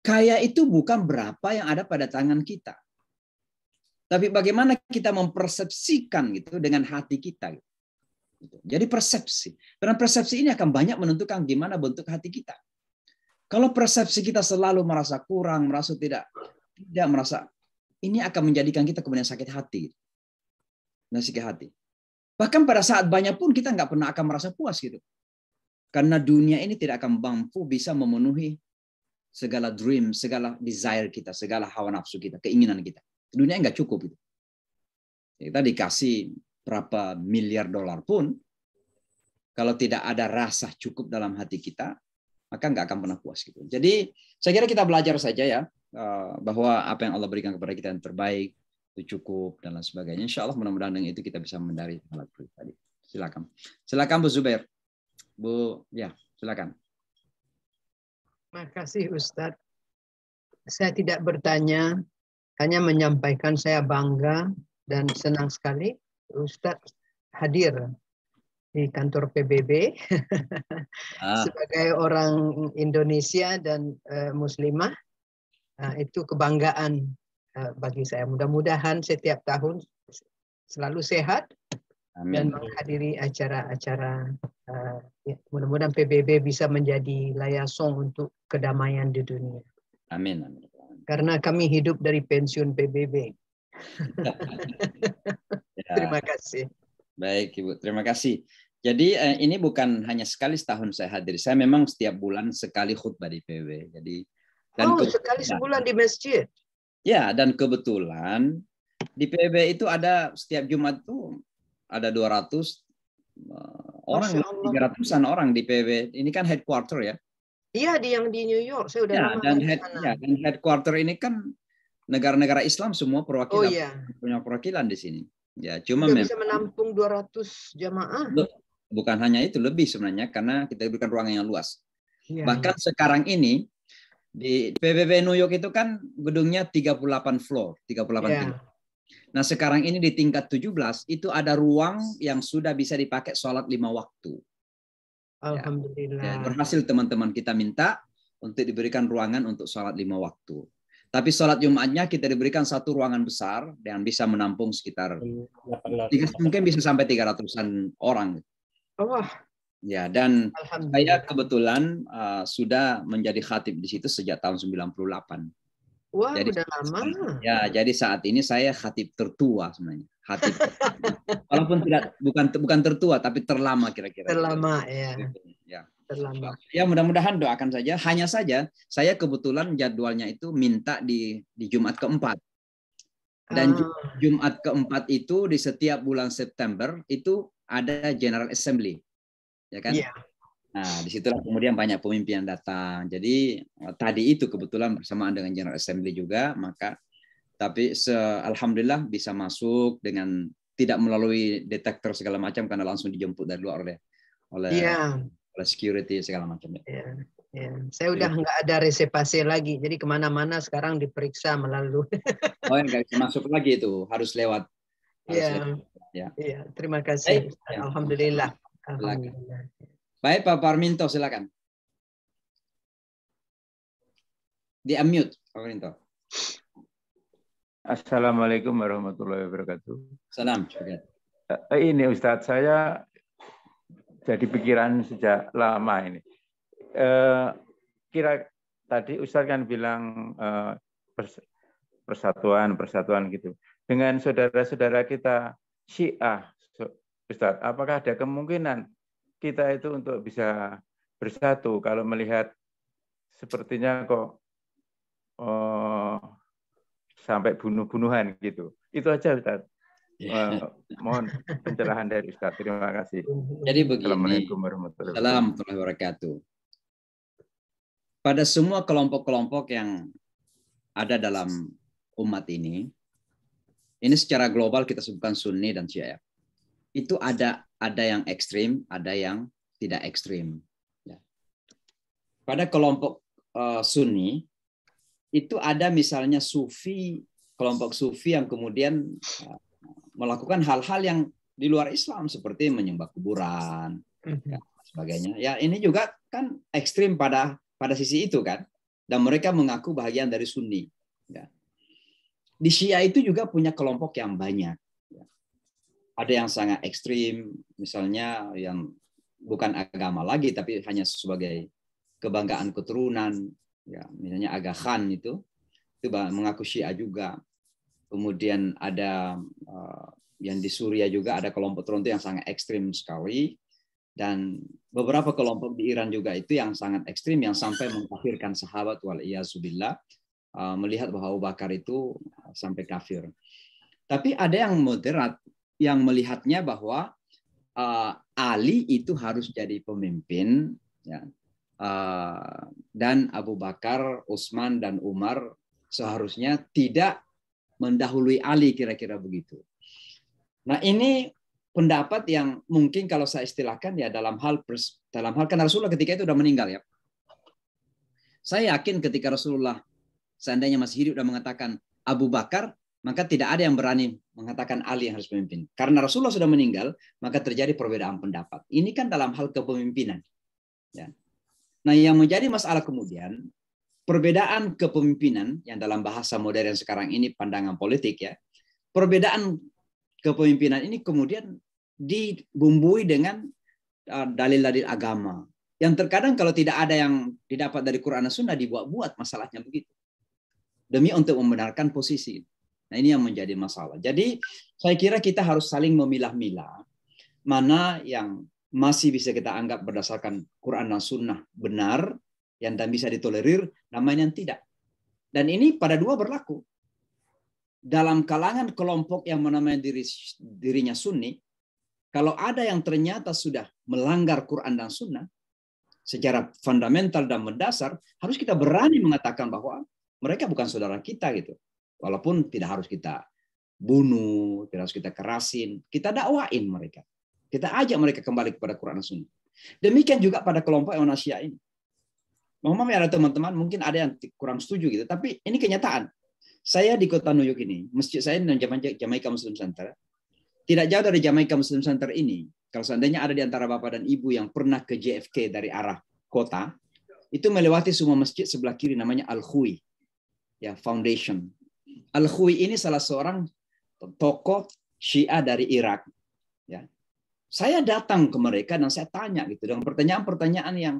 Kaya itu bukan berapa yang ada pada tangan kita. Tapi bagaimana kita mempersepsikan gitu dengan hati kita. Jadi persepsi. Karena persepsi ini akan banyak menentukan gimana bentuk hati kita. Kalau persepsi kita selalu merasa kurang, merasa tidak merasa, ini akan menjadikan kita kemudian sakit hati. Nah, sakit hati. Bahkan pada saat banyak pun kita nggak pernah akan merasa puas gitu. Karena dunia ini tidak akan mampu bisa memenuhi segala dream, segala desire kita, segala hawa nafsu kita, keinginan kita. Dunia nggak cukup itu. Kita dikasih berapa miliar dolar pun, kalau tidak ada rasa cukup dalam hati kita, maka nggak akan pernah puas gitu. Jadi saya kira kita belajar saja ya bahwa apa yang Allah berikan kepada kita yang terbaik itu cukup dan lain sebagainya. Insya Allah mudah-mudahan dengan itu kita bisa menghindari hal tadi. Silakan Bu Zubair. Bu, ya silakan.
Terima kasih Ustadz. Saya tidak bertanya, hanya menyampaikan saya bangga dan senang sekali Ustadz hadir di kantor PBB sebagai orang Indonesia dan Muslimah. Itu kebanggaan bagi saya. Mudah-mudahan setiap tahun selalu sehat. Amin. Dan menghadiri acara-acara. Mudah-mudahan PBB bisa menjadi layasong untuk kedamaian di dunia.
Amin.
Karena kami hidup dari pensiun PBB.
Ya.
Terima kasih.
Baik Ibu, terima kasih. Jadi ini bukan hanya sekali setahun saya hadir. Saya memang setiap bulan sekali khutbah di PBB. Jadi
sekali sebulan di masjid.
Ya, dan kebetulan di PBB itu ada setiap Jumat tuh ada 200 orang, 300-an orang di PBB. Ini kan headquarter ya.
Iya, yang di New York. Saya udah lama
dan
di sana.
Ya, dan headquarter ini kan negara-negara Islam semua perwakilan, punya perwakilan di sini. Ya, cuma
bisa menampung 200 jamaah.
Bukan hanya itu, lebih sebenarnya karena kita berikan ruangan yang luas. Ya, bahkan sekarang ini di PBB New York itu kan gedungnya 38 floor, 38 tingkat. Nah, sekarang ini di tingkat 17 itu ada ruang yang sudah bisa dipakai sholat 5 waktu.
Alhamdulillah.
Ya, berhasil teman-teman kita minta untuk diberikan ruangan untuk sholat 5 waktu. Tapi sholat Jumatnya kita diberikan satu ruangan besar yang bisa menampung sekitar mungkin bisa sampai 300-an orang. Ya, dan saya kebetulan sudah menjadi khatib di situ sejak tahun 98.
Wah,
jadi,
udah lama.
Ya, jadi saat ini saya khatib tertua sebenarnya. Khatib. Walaupun bukan tertua tapi terlama kira-kira.
Terlama ya. terlambat.
Ya mudah-mudahan doakan saja. Hanya saja saya kebetulan jadwalnya itu minta di Jumat keempat. Dan Jumat keempat itu di setiap bulan September itu ada General Assembly, ya kan?
Iya.
Nah, disitulah kemudian banyak pemimpin yang datang. Jadi tadi itu kebetulan bersamaan dengan General Assembly juga, maka tapi alhamdulillah bisa masuk dengan tidak melalui detektor segala macam karena langsung dijemput dari luar oleh security segala macam.
Ya. Saya udah nggak ada reservasi lagi, jadi kemana-mana sekarang diperiksa melalui.
Oh, nggak bisa masuk lagi itu, harus lewat.
Iya. Terima kasih. Alhamdulillah. Alhamdulillah.
Baik, Pak Parminto, silakan. Di unmute, Pak Parminto.
Assalamualaikum warahmatullahi wabarakatuh.
Salam.
Ini Ustadz, saya jadi pikiran sejak lama ini. Tadi Ustadz kan bilang persatuan gitu. Dengan saudara-saudara kita Syiah, Ustadz, apakah ada kemungkinan kita itu untuk bisa bersatu kalau melihat sepertinya kok sampai bunuh-bunuhan gitu. Itu aja Ustadz. Mohon pencerahan dari Ustadz. Terima kasih.
Jadi begini.
Assalamualaikum warahmatullahi
wabarakatuh. Pada semua kelompok-kelompok yang ada dalam umat ini secara global kita sebutkan Sunni dan Syiah. Itu ada yang ekstrim, ada yang tidak ekstrim. Pada kelompok Sunni itu ada misalnya Sufi, kelompok Sufi yang kemudian melakukan hal-hal yang di luar Islam seperti menyembah kuburan, dan sebagainya. Ya ini juga kan ekstrim pada sisi itu kan, dan mereka mengaku bagian dari Sunni. Ya. Di Syiah itu juga punya kelompok yang banyak. Ya. Ada yang sangat ekstrim, misalnya yang bukan agama lagi, tapi hanya sebagai kebanggaan keturunan. Ya, misalnya Aga Khan itu mengaku Syiah juga. Kemudian ada yang di Suriah juga ada kelompok tertentu yang sangat ekstrim sekali. Dan beberapa kelompok di Iran juga itu yang sangat ekstrim, yang sampai mengkafirkan sahabat wal-iyazubillah, melihat bahwa Abu Bakar itu sampai kafir. Tapi ada yang moderat, yang melihatnya bahwa Ali itu harus jadi pemimpin, ya. Dan Abu Bakar, Utsman, dan Umar seharusnya tidak mendahului Ali, kira-kira begitu. Nah ini pendapat yang mungkin kalau saya istilahkan ya dalam hal karena Rasulullah ketika itu sudah meninggal ya. Saya yakin ketika Rasulullah seandainya masih hidup dan mengatakan Abu Bakar, maka tidak ada yang berani mengatakan Ali yang harus memimpin. Karena Rasulullah sudah meninggal, maka terjadi perbedaan pendapat. Ini kan dalam hal kepemimpinan. Ya. Nah yang menjadi masalah kemudian, perbedaan kepemimpinan yang dalam bahasa modern sekarang ini pandangan politik ya, perbedaan kepemimpinan ini kemudian dibumbui dengan dalil-dalil agama. Yang terkadang kalau tidak ada yang didapat dari Quran dan Sunnah dibuat-buat masalahnya begitu. Demi untuk membenarkan posisi. Nah ini yang menjadi masalah. Jadi saya kira kita harus saling memilah-milah mana yang masih bisa kita anggap berdasarkan Quran dan Sunnah benar, yang dan bisa ditolerir, namanya yang tidak. Dan ini pada dua berlaku. Dalam kalangan kelompok yang menamai dirinya Sunni, kalau ada yang ternyata sudah melanggar Quran dan Sunnah secara fundamental dan mendasar, harus kita berani mengatakan bahwa mereka bukan saudara kita gitu. Walaupun tidak harus kita bunuh, tidak harus kita kerasin, kita dakwain mereka. Kita ajak mereka kembali kepada Quran dan Sunnah. Demikian juga pada kelompok yang Syiah ini. Mohon maaf ada teman-teman, mungkin ada yang kurang setuju gitu, tapi ini kenyataan. Saya di kota New York ini, masjid saya di Jamaica Muslim Center, tidak jauh dari Jamaica Muslim Center ini, kalau seandainya ada di antara bapak dan ibu yang pernah ke JFK dari arah kota, itu melewati semua masjid sebelah kiri namanya Al-Khui, ya Foundation. Al-Khui ini salah seorang tokoh Syiah dari Irak. Ya. Saya datang ke mereka dan saya tanya gitu dengan pertanyaan-pertanyaan yang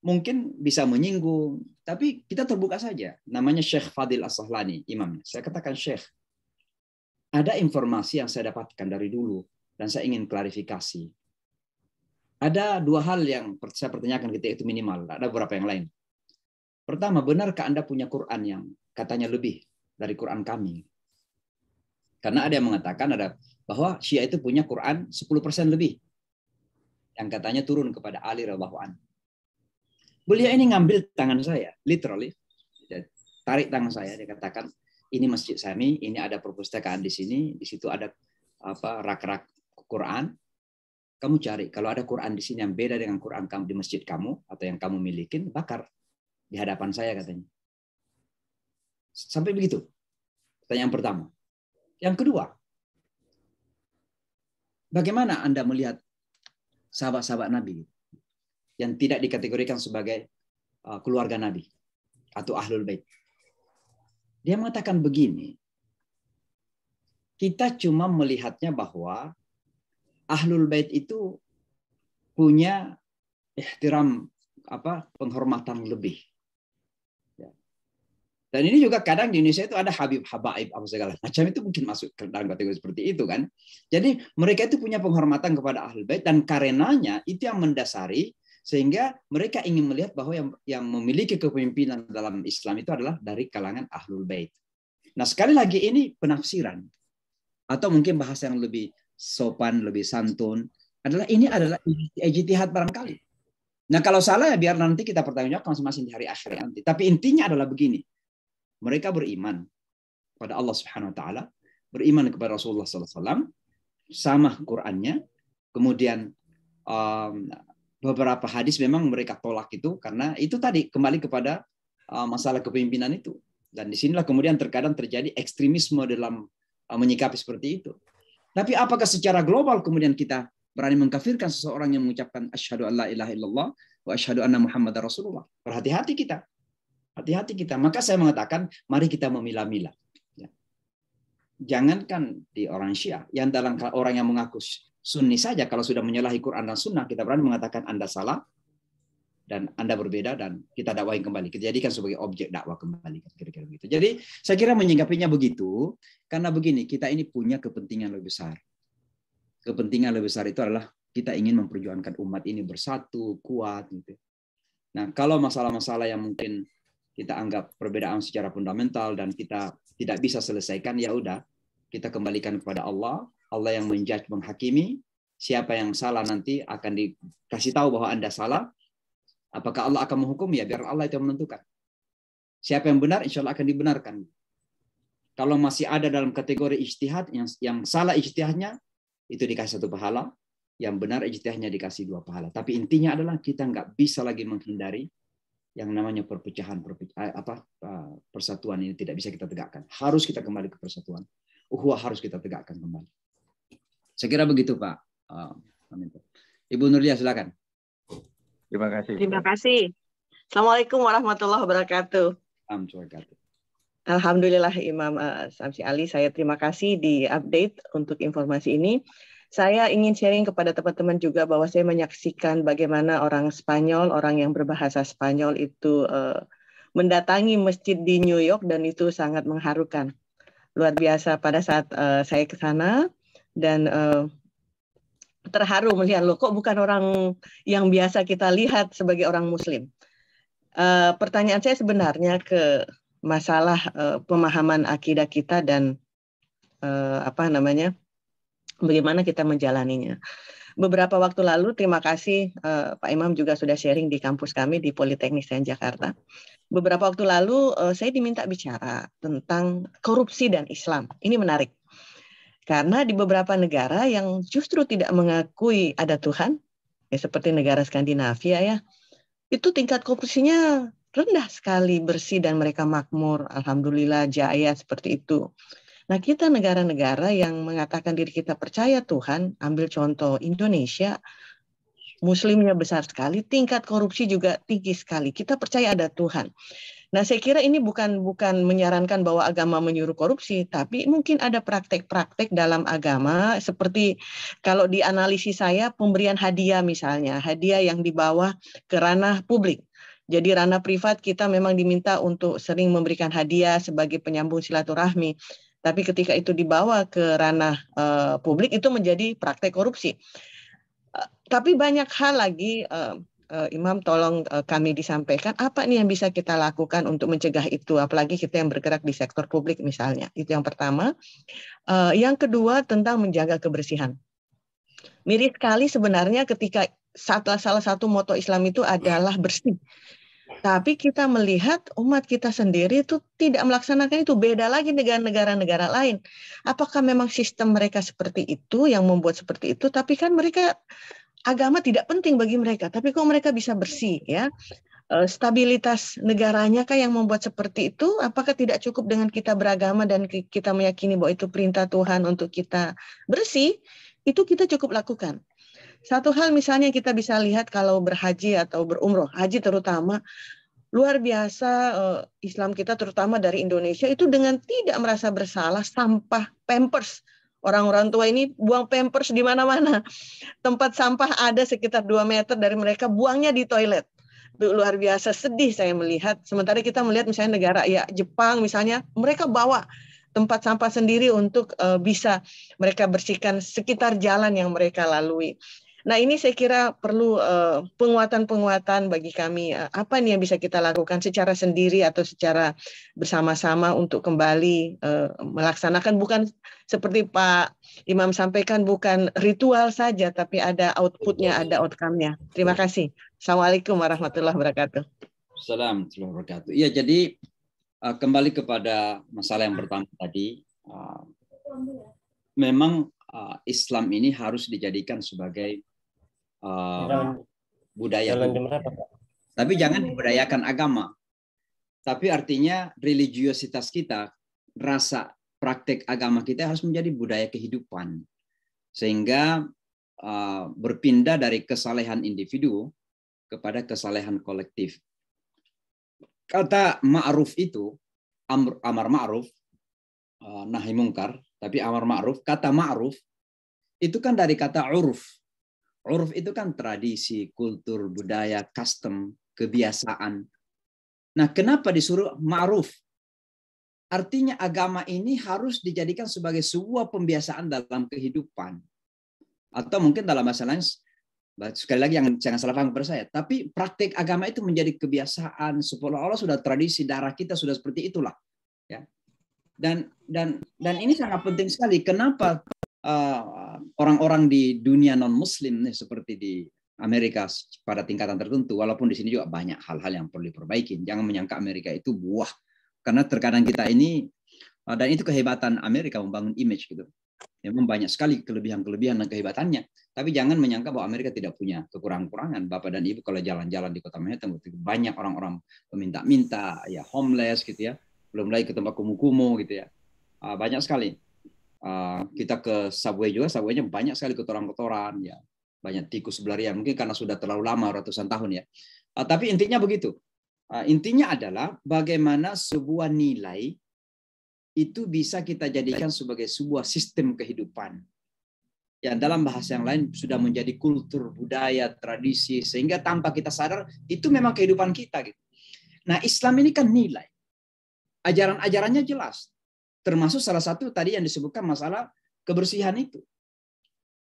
mungkin bisa menyinggung, tapi kita terbuka saja. Namanya Syekh Fadil As-Sahlani, imamnya. Saya katakan, Syekh, ada informasi yang saya dapatkan dari dulu dan saya ingin klarifikasi. ada dua hal yang saya pertanyakan ketika itu minimal. Ada beberapa yang lain. Pertama, benarkah Anda punya Quran yang katanya lebih dari Quran kami? Karena ada yang mengatakan bahwa Syiah itu punya Quran 10% lebih yang katanya turun kepada Ali radhiyallahu anhu. Beliau ini ngambil tangan saya, literally, tarik tangan saya, dia katakan, ini masjid kami, ini ada perpustakaan di sini, di situ ada rak-rak Quran. Kamu cari, kalau ada Quran di sini yang beda dengan Quran kamu di masjid kamu atau yang kamu milikin, bakar di hadapan saya katanya. Sampai begitu. Pertanyaan pertama. Yang kedua, bagaimana Anda melihat sahabat-sahabat Nabi yang tidak dikategorikan sebagai keluarga Nabi atau Ahlul Bait? Dia mengatakan begini, kita cuma melihatnya bahwa Ahlul Bait itu punya ihtiram, penghormatan lebih. Dan ini juga kadang di Indonesia itu ada Habib Habaib apa segala macam, itu mungkin masuk ke dalam kategori seperti itu kan. Jadi mereka itu punya penghormatan kepada Ahlul Bait, dan karenanya itu yang mendasari sehingga mereka ingin melihat bahwa yang memiliki kepemimpinan dalam Islam itu adalah dari kalangan Ahlul Bait. Nah, sekali lagi ini penafsiran atau mungkin bahasa yang lebih sopan, lebih santun adalah ijtihad barangkali. Nah, kalau salah ya biar nanti kita pertanggungjawabkan masing-masing di hari akhir nanti. Tapi intinya adalah begini. Mereka beriman pada Allah Subhanahu wa taala, beriman kepada Rasulullah sallallahu alaihi wasallam, sama Qur'annya. Kemudian beberapa hadis memang mereka tolak itu karena itu tadi kembali kepada masalah kepemimpinan itu. Dan disinilah kemudian terkadang terjadi ekstremisme dalam menyikapi seperti itu. Tapi apakah secara global kemudian kita berani mengkafirkan seseorang yang mengucapkan asyhadu an la ilaha illallah wa asyhadu anna muhammadar rasulullah? Berhati-hati kita. Hati-hati kita. Maka saya mengatakan, mari kita memilah-milah. Ya. Jangankan di orang Syiah, yang dalam orang yang mengaku Sunni saja, kalau sudah menyalahi Quran dan Sunnah, kita berani mengatakan Anda salah, dan Anda berbeda, dan kita dakwahin kembali. Kita jadikan sebagai objek dakwah kembali. Kira-kira begitu. Jadi, saya kira menyingkapinya begitu, karena begini, kita ini punya kepentingan lebih besar. Kepentingan lebih besar itu adalah kita ingin memperjuangkan umat ini bersatu, kuat. Gitu. Nah, kalau masalah-masalah yang mungkin kita anggap perbedaan secara fundamental dan kita tidak bisa selesaikan, ya udah kita kembalikan kepada Allah. Allah yang menjudge, menghakimi. Siapa yang salah nanti akan dikasih tahu bahwa Anda salah. Apakah Allah akan menghukum? Ya biar Allah itu yang menentukan. Siapa yang benar, insya Allah akan dibenarkan. Kalau masih ada dalam kategori ijtihad, yang salah ijtihadnya, itu dikasih 1 pahala. Yang benar ijtihadnya dikasih 2 pahala. Tapi intinya adalah kita nggak bisa lagi menghindari yang namanya persatuan ini tidak bisa kita tegakkan. Harus kita kembali ke persatuan. Ukhuwah harus kita tegakkan kembali. Saya kira begitu, Pak. Ibu Nurlia, silakan.
Terima kasih.
Terima kasih. Assalamualaikum warahmatullahi wabarakatuh. Alhamdulillah Imam Samsi Ali, saya terima kasih di update untuk informasi ini. Saya ingin sharing kepada teman-teman juga bahwa saya menyaksikan bagaimana orang Spanyol, orang yang berbahasa Spanyol itu mendatangi masjid di New York, dan itu sangat mengharukan. Luar biasa pada saat saya ke sana, dan terharu melihat, loh kok bukan orang yang biasa kita lihat sebagai orang Muslim. Pertanyaan saya sebenarnya ke masalah pemahaman akidah kita dan bagaimana kita menjalaninya. Beberapa waktu lalu, terima kasih Pak Imam juga sudah sharing di kampus kami di Politeknik Sains Jakarta. Beberapa waktu lalu saya diminta bicara tentang korupsi dan Islam. Ini menarik. Karena di beberapa negara yang justru tidak mengakui ada Tuhan, ya seperti negara Skandinavia ya, itu tingkat korupsinya rendah sekali, bersih, dan mereka makmur. Alhamdulillah, jaya seperti itu. Nah, kita negara-negara yang mengatakan diri kita percaya Tuhan, ambil contoh Indonesia, Muslimnya besar sekali, tingkat korupsi juga tinggi sekali. Kita percaya ada Tuhan. Nah, saya kira ini bukan menyarankan bahwa agama menyuruh korupsi, tapi mungkin ada praktek-praktek dalam agama, seperti kalau dianalisis saya, pemberian hadiah misalnya, hadiah yang dibawa ke ranah publik. Jadi ranah privat kita memang diminta untuk sering memberikan hadiah sebagai penyambung silaturahmi. Tapi ketika itu dibawa ke ranah publik, itu menjadi praktek korupsi. Tapi banyak hal lagi, Imam tolong kami disampaikan apa nih yang bisa kita lakukan untuk mencegah itu, apalagi kita yang bergerak di sektor publik misalnya. Itu yang pertama. Yang kedua tentang menjaga kebersihan. Mirip sekali sebenarnya ketika salah satu moto Islam itu adalah bersih. Tapi kita melihat umat kita sendiri itu tidak melaksanakan itu. Beda lagi dengan negara-negara lain. Apakah memang sistem mereka seperti itu yang membuat seperti itu? Tapi kan mereka agama tidak penting bagi mereka. Tapi kok mereka bisa bersih ya? Stabilitas negaranya kah yang membuat seperti itu? Apakah tidak cukup dengan kita beragama dan kita meyakini bahwa itu perintah Tuhan untuk kita bersih? Itu kita cukup lakukan. Satu hal misalnya kita bisa lihat kalau berhaji atau berumroh, haji terutama, luar biasa Islam kita terutama dari Indonesia itu dengan tidak merasa bersalah sampah pampers. Orang-orang tua ini buang pampers di mana-mana. Tempat sampah ada sekitar 2 meter dari mereka, buangnya di toilet. Itu luar biasa, sedih saya melihat. Sementara kita melihat misalnya negara ya Jepang misalnya, mereka bawa tempat sampah sendiri untuk bisa mereka bersihkan sekitar jalan yang mereka lalui. Nah ini saya kira perlu penguatan-penguatan bagi kami. Apa nih yang bisa kita lakukan secara sendiri atau secara bersama-sama untuk kembali melaksanakan, bukan seperti Pak Imam sampaikan, bukan ritual saja, tapi ada outputnya, ada outcome-nya. Terima kasih. Assalamualaikum warahmatullahi wabarakatuh.
Assalamualaikum warahmatullahi wabarakatuh. Iya, jadi kembali kepada masalah yang pertama tadi, memang Islam ini harus dijadikan sebagai budaya. Tapi jangan dibudayakan agama. Tapi artinya religiositas kita, rasa praktek agama kita harus menjadi budaya kehidupan. Sehingga berpindah dari kesalehan individu kepada kesalehan kolektif. Kata ma'ruf itu, amar ma'ruf, nahi mungkar, tapi amar ma'ruf, kata ma'ruf, itu kan dari kata uruf. Uruf itu kan tradisi, kultur, budaya, custom, kebiasaan. Nah, kenapa disuruh ma'ruf? Artinya agama ini harus dijadikan sebagai sebuah pembiasaan dalam kehidupan. Atau mungkin dalam bahasa lain, sekali lagi jangan salah paham kepada saya, tapi praktik agama itu menjadi kebiasaan, seolah-olah sudah tradisi, darah kita sudah seperti itulah. Ya. Dan ini sangat penting sekali. Kenapa orang-orang di dunia non-Muslim seperti di Amerika pada tingkatan tertentu, walaupun di sini juga banyak hal-hal yang perlu diperbaiki. Jangan menyangka Amerika itu buah, karena terkadang kita ini, dan itu kehebatan Amerika membangun image gitu. Memang banyak sekali kelebihan-kelebihan dan kehebatannya. Tapi jangan menyangka bahwa Amerika tidak punya kekurangan-kekurangan. Bapak dan Ibu kalau jalan-jalan di kota Manhattan, banyak orang-orang peminta-minta, ya homeless gitu ya. Belum lagi ke tempat kumuh-kumuh gitu ya. Banyak sekali. Kita ke subway juga, subway-nya banyak sekali kotoran-kotoran ya. Banyak tikus berlarian, mungkin karena sudah terlalu lama, ratusan tahun ya. Tapi intinya begitu. Intinya adalah bagaimana sebuah nilai itu bisa kita jadikan sebagai sebuah sistem kehidupan. Ya, dalam bahasa yang lain sudah menjadi kultur, budaya, tradisi, sehingga tanpa kita sadar itu memang kehidupan kita gitu. Nah, Islam ini kan nilai. Ajaran-ajarannya jelas. Termasuk salah satu tadi yang disebutkan masalah kebersihan itu.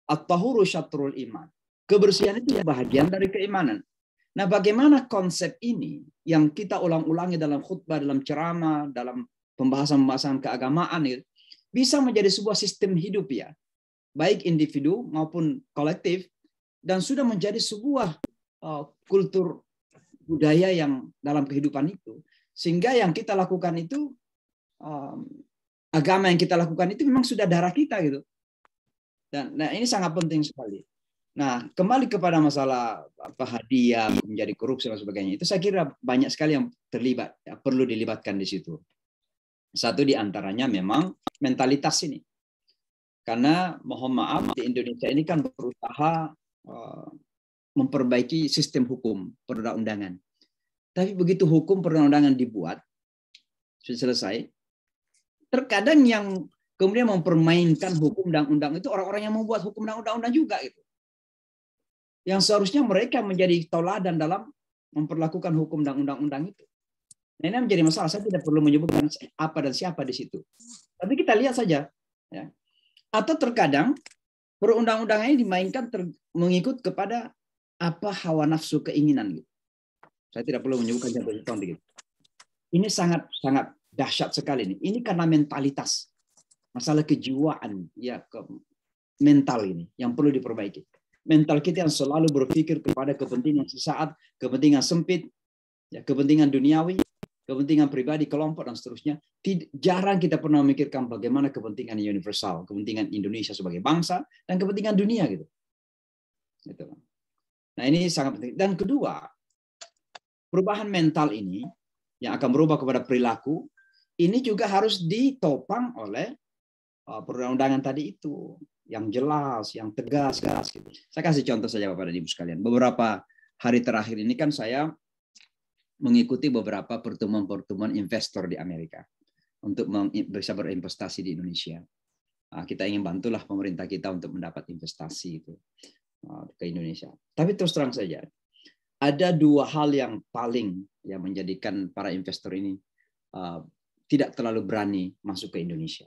At-tahuru syatrul iman. Kebersihan itu bahagian dari keimanan. Nah, bagaimana konsep ini yang kita ulang-ulangi dalam khutbah, dalam ceramah, dalam pembahasan-pembahasan keagamaan itu bisa menjadi sebuah sistem hidup ya, baik individu maupun kolektif, dan sudah menjadi sebuah kultur budaya yang dalam kehidupan itu, sehingga yang kita lakukan itu agama yang kita lakukan itu memang sudah darah kita gitu. Dan nah ini sangat penting sekali. Nah, kembali kepada masalah hadiah menjadi korupsi dan sebagainya, itu saya kira banyak sekali yang terlibat, ya, perlu dilibatkan di situ. Satu di antaranya memang mentalitas ini. Karena mohon maaf di Indonesia ini kan berusaha memperbaiki sistem hukum perundang-undangan. Tapi begitu hukum perundang-undangan dibuat, sudah selesai, terkadang yang kemudian mempermainkan hukum undang-undang itu orang-orang yang membuat hukum undang-undang juga gitu. Yang seharusnya mereka menjadi tauladan dalam memperlakukan hukum dan undang-undang itu. Nah, ini menjadi masalah. Saya tidak perlu menyebutkan apa dan siapa di situ. Tapi kita lihat saja. Ya. Atau terkadang perundang-undangan ini dimainkan mengikut kepada apa hawa nafsu keinginan. Gitu. Saya tidak perlu menyebutkan contoh gitu. Ini sangat dahsyat sekali nih. Ini karena mentalitas, masalah kejiwaan, ya mental ini yang perlu diperbaiki. Mental kita yang selalu berpikir kepada kepentingan sesaat, kepentingan sempit, ya, kepentingan duniawi, kepentingan pribadi, kelompok, dan seterusnya. Jarang kita pernah memikirkan bagaimana kepentingan universal, kepentingan Indonesia sebagai bangsa, dan kepentingan dunia gitu. Nah ini sangat penting. Dan kedua, perubahan mental ini yang akan berubah kepada perilaku, ini juga harus ditopang oleh perundang-undangan tadi itu, yang jelas, yang tegas. Gitu. Saya kasih contoh saja Bapak dan Ibu sekalian. Beberapa hari terakhir ini kan saya mengikuti beberapa pertemuan-pertemuan investor di Amerika untuk bisa berinvestasi di Indonesia. Nah, kita ingin bantulah pemerintah kita untuk mendapat investasi itu ke Indonesia. Tapi terus terang saja, ada dua hal yang paling yang menjadikan para investor ini tidak terlalu berani masuk ke Indonesia.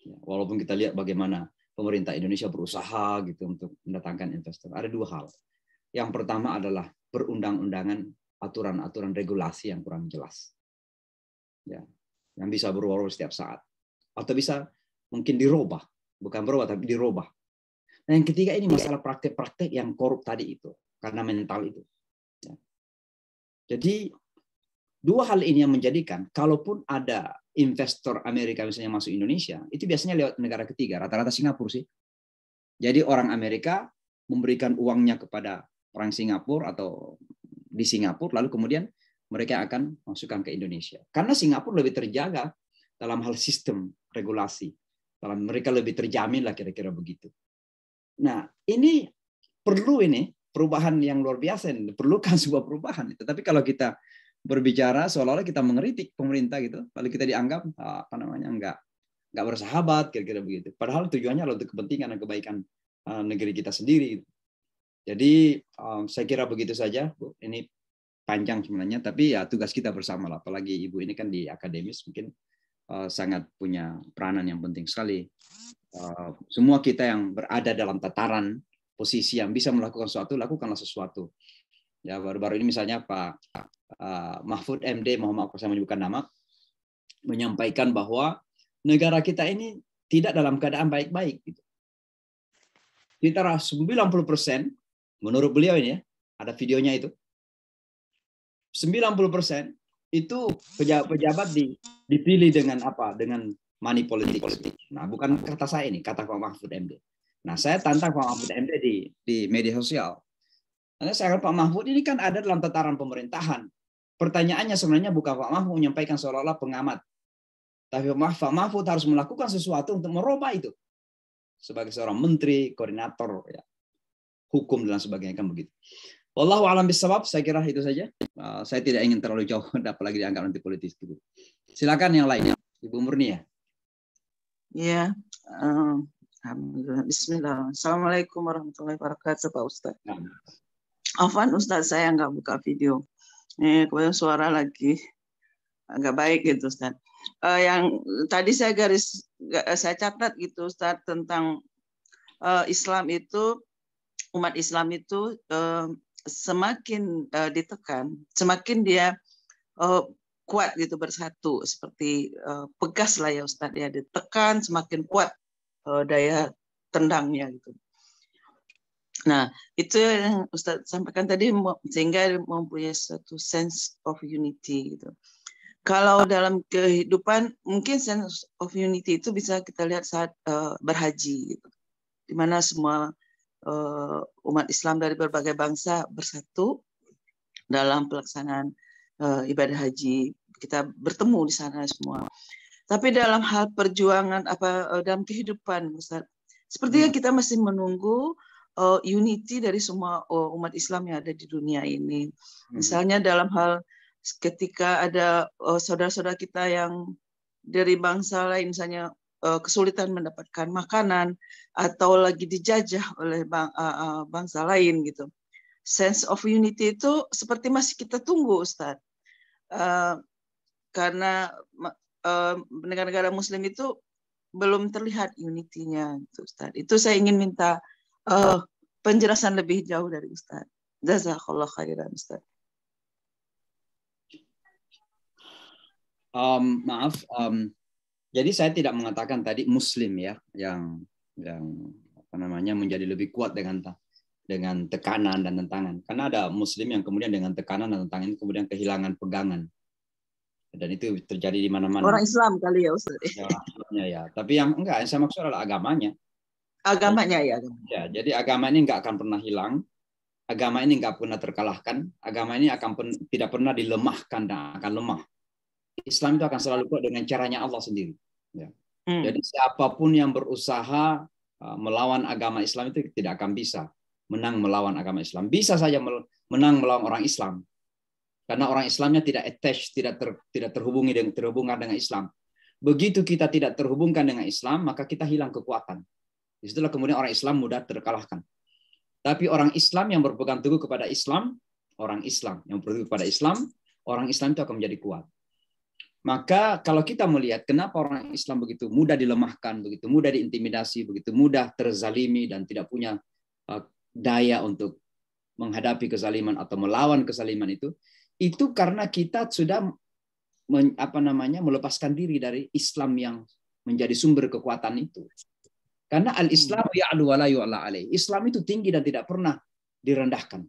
Walaupun kita lihat bagaimana pemerintah Indonesia berusaha gitu untuk mendatangkan investor. Ada dua hal. Yang pertama adalah perundang-undangan, aturan-aturan regulasi yang kurang jelas. Ya, yang bisa berubah setiap saat. Atau bisa mungkin dirubah. Bukan berubah, tapi dirubah. Nah, yang ketiga ini masalah praktek-praktek yang korup tadi itu. Karena mental itu. Ya. Jadi, dua hal ini yang menjadikan, kalaupun ada investor Amerika misalnya masuk Indonesia, itu biasanya lewat negara ketiga. Rata-rata Singapura sih. Jadi orang Amerika memberikan uangnya kepada orang Singapura atau di Singapura, lalu kemudian mereka akan masukkan ke Indonesia. Karena Singapura lebih terjaga dalam hal sistem regulasi. Dalam mereka lebih terjamin lah kira-kira begitu. Nah, ini perlu perubahan yang luar biasa. Diperlukan sebuah perubahan. Tetapi kalau kita berbicara seolah-olah kita mengkritik pemerintah gitu, lalu kita dianggap nggak bersahabat kira-kira begitu. Padahal tujuannya adalah untuk kepentingan dan kebaikan negeri kita sendiri. Jadi saya kira begitu saja, Bu. Ini panjang sebenarnya, tapi ya tugas kita bersama lah. Apalagi Ibu ini kan di akademis mungkin sangat punya peranan yang penting sekali. Semua kita yang berada dalam tataran posisi yang bisa melakukan sesuatu, lakukanlah sesuatu. Ya baru-baru ini misalnya Pak Mahfud MD, mohon maaf saya menyebutkan nama, menyampaikan bahwa negara kita ini tidak dalam keadaan baik-baik. Gitu. Sekitar 90%, menurut beliau ini ya, ada videonya itu, 90% itu pejabat dipilih dengan apa? Dengan money politik. Nah, bukan kata saya ini, kata Pak Mahfud MD. Nah, saya tantang Pak Mahfud MD di media sosial. Karena saya kata Pak Mahfud ini kan ada dalam tataran pemerintahan. Pertanyaannya sebenarnya bukan Pak Mahfud menyampaikan seolah-olah pengamat. Tapi Pak Mahfud harus melakukan sesuatu untuk merubah itu. Sebagai seorang menteri, koordinator, ya, hukum dan sebagainya kan begitu. Wallahu a'lam bishawab, saya kira itu saja. Saya tidak ingin terlalu jauh, apalagi dianggap nanti politis gitu. Silakan yang lainnya, Ibu Murni ya.
Ya, alhamdulillah. Bismillah. Assalamualaikum warahmatullahi wabarakatuh, Pak Ustadz. Afwan Ustadz, saya nggak buka video. Kemudian suara lagi agak baik gitu Ustadz. Yang tadi saya catat gitu Ustadz tentang Islam itu, umat Islam itu semakin ditekan, semakin dia kuat gitu bersatu, seperti pegas lah ya Ustadz ya, ditekan semakin kuat daya tendangnya gitu. Nah itu yang Ustadz sampaikan tadi, sehingga mempunyai satu sense of unity gitu. Kalau dalam kehidupan mungkin sense of unity itu bisa kita lihat saat berhaji gitu, di mana semua umat Islam dari berbagai bangsa bersatu dalam pelaksanaan ibadah haji. Kita bertemu di sana semua. Tapi dalam hal perjuangan dalam kehidupan, Ustaz, sepertinya kita masih menunggu unity dari semua umat Islam yang ada di dunia ini. Misalnya dalam hal ketika ada saudara-saudara kita yang dari bangsa lain, misalnya kesulitan mendapatkan makanan atau lagi dijajah oleh bangsa lain gitu. Sense of unity itu seperti masih kita tunggu, Ustadz. Karena negara-negara Muslim itu belum terlihat unity-nya, Ustaz. Itu saya ingin minta penjelasan lebih jauh dari Ustaz. Jazakallah khairan, Ustaz.
Maaf, jadi saya tidak mengatakan tadi Muslim ya yang apa namanya menjadi lebih kuat dengan tekanan dan tentangan. Karena ada Muslim yang kemudian dengan tekanan dan tentangan kemudian kehilangan pegangan. Dan itu terjadi di mana-mana.
Orang Islam kali ya, Ustaz.
Ya. Tapi yang saya maksud adalah agamanya.
Agamanya ya.
Ya, jadi agama ini nggak akan pernah hilang. Agama ini nggak pernah terkalahkan. Agama ini tidak pernah dilemahkan dan akan lemah. Islam itu akan selalu kuat dengan caranya Allah sendiri. Ya. Jadi siapapun yang berusaha melawan agama Islam itu tidak akan bisa menang melawan agama Islam. Bisa saja menang melawan orang Islam. Karena orang Islamnya tidak attach, tidak terhubungan dengan Islam. Begitu kita tidak terhubungkan dengan Islam, maka kita hilang kekuatan. Disitulah kemudian orang Islam mudah terkalahkan. Tapi orang Islam yang berpegang teguh kepada Islam, orang Islam itu akan menjadi kuat. Maka kalau kita melihat kenapa orang Islam begitu mudah dilemahkan, begitu mudah diintimidasi, begitu mudah terzalimi dan tidak punya daya untuk menghadapi kezaliman atau melawan kezaliman itu karena kita sudah melepaskan diri dari Islam yang menjadi sumber kekuatan itu. Karena al-Islam ya'lu wa la yu'la alaih. Islam itu tinggi dan tidak pernah direndahkan.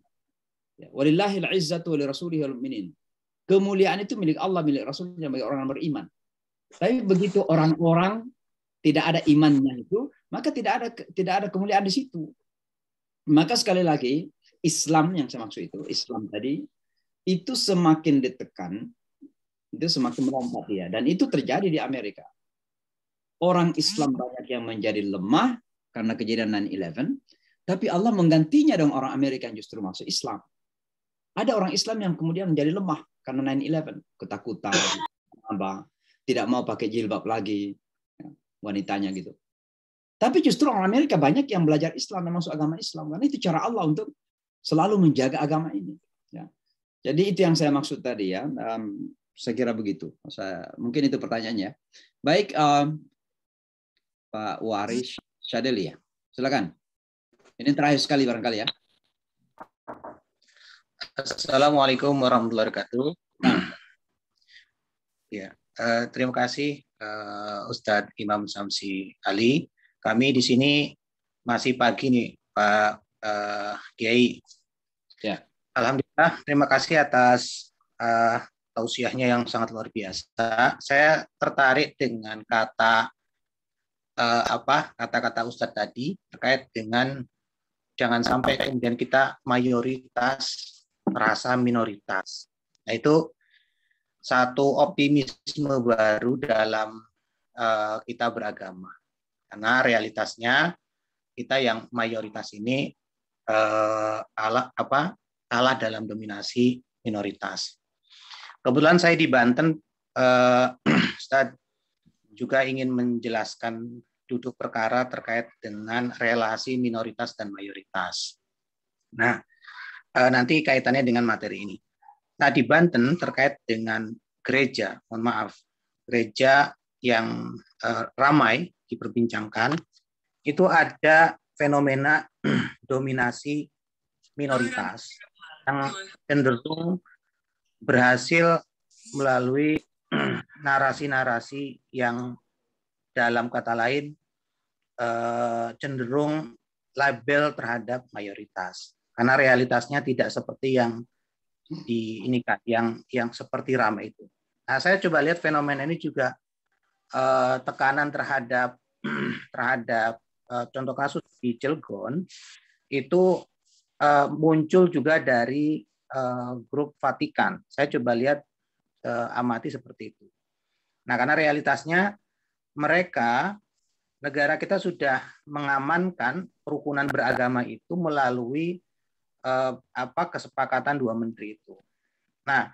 Walillahil izzatu wa lirasulihi wal mu'minin. Kemuliaan itu milik Allah, milik Rasulnya, milik orang yang beriman. Tapi begitu orang-orang tidak ada imannya itu, maka tidak ada kemuliaan di situ. Maka sekali lagi, Islam yang saya maksud itu, Islam tadi, itu semakin ditekan, itu semakin melompat dia. Dan itu terjadi di Amerika. Orang Islam banyak yang menjadi lemah karena kejadian 9/11, tapi Allah menggantinya dengan orang Amerika yang justru masuk Islam. Ada orang Islam yang kemudian menjadi lemah karena 9/11, ketakutan, tidak mau pakai jilbab lagi, wanitanya gitu. Tapi justru orang Amerika banyak yang belajar Islam dan masuk agama Islam karena itu cara Allah untuk selalu menjaga agama ini. Ya. Jadi itu yang saya maksud tadi ya. Saya kira begitu. Mungkin itu pertanyaannya. Baik, Pak Waris Syadeli ya. Silakan. Ini terakhir sekali barangkali ya.
Assalamualaikum warahmatullahi wabarakatuh. Ya, terima kasih Ustadz Imam Samsi Ali. Kami di sini masih pagi nih, Pak Kiai.
Ya.
Alhamdulillah, terima kasih atas tausiahnya yang sangat luar biasa. Saya tertarik dengan kata-kata Ustadz tadi terkait dengan jangan sampai kemudian kita mayoritas merasa minoritas. Nah, itu satu optimisme baru dalam kita beragama. Karena realitasnya kita yang mayoritas ini kalah dalam dominasi minoritas. Kebetulan saya di Banten, Ustadz juga ingin menjelaskan duduk perkara terkait dengan relasi minoritas dan mayoritas. Nah, nanti kaitannya dengan materi ini. Nah, di Banten terkait dengan gereja, mohon maaf, gereja yang ramai diperbincangkan, itu ada fenomena dominasi minoritas yang cenderung berhasil melalui narasi-narasi yang dalam kata lain cenderung label terhadap mayoritas. Karena realitasnya tidak seperti yang yang seperti ramai itu. Nah, saya coba lihat fenomena ini juga tekanan terhadap contoh kasus di Cilegon itu muncul juga dari grup Vatikan. Saya coba lihat amati seperti itu. Nah, karena realitasnya negara kita sudah mengamankan kerukunan beragama itu melalui kesepakatan dua menteri itu. Nah,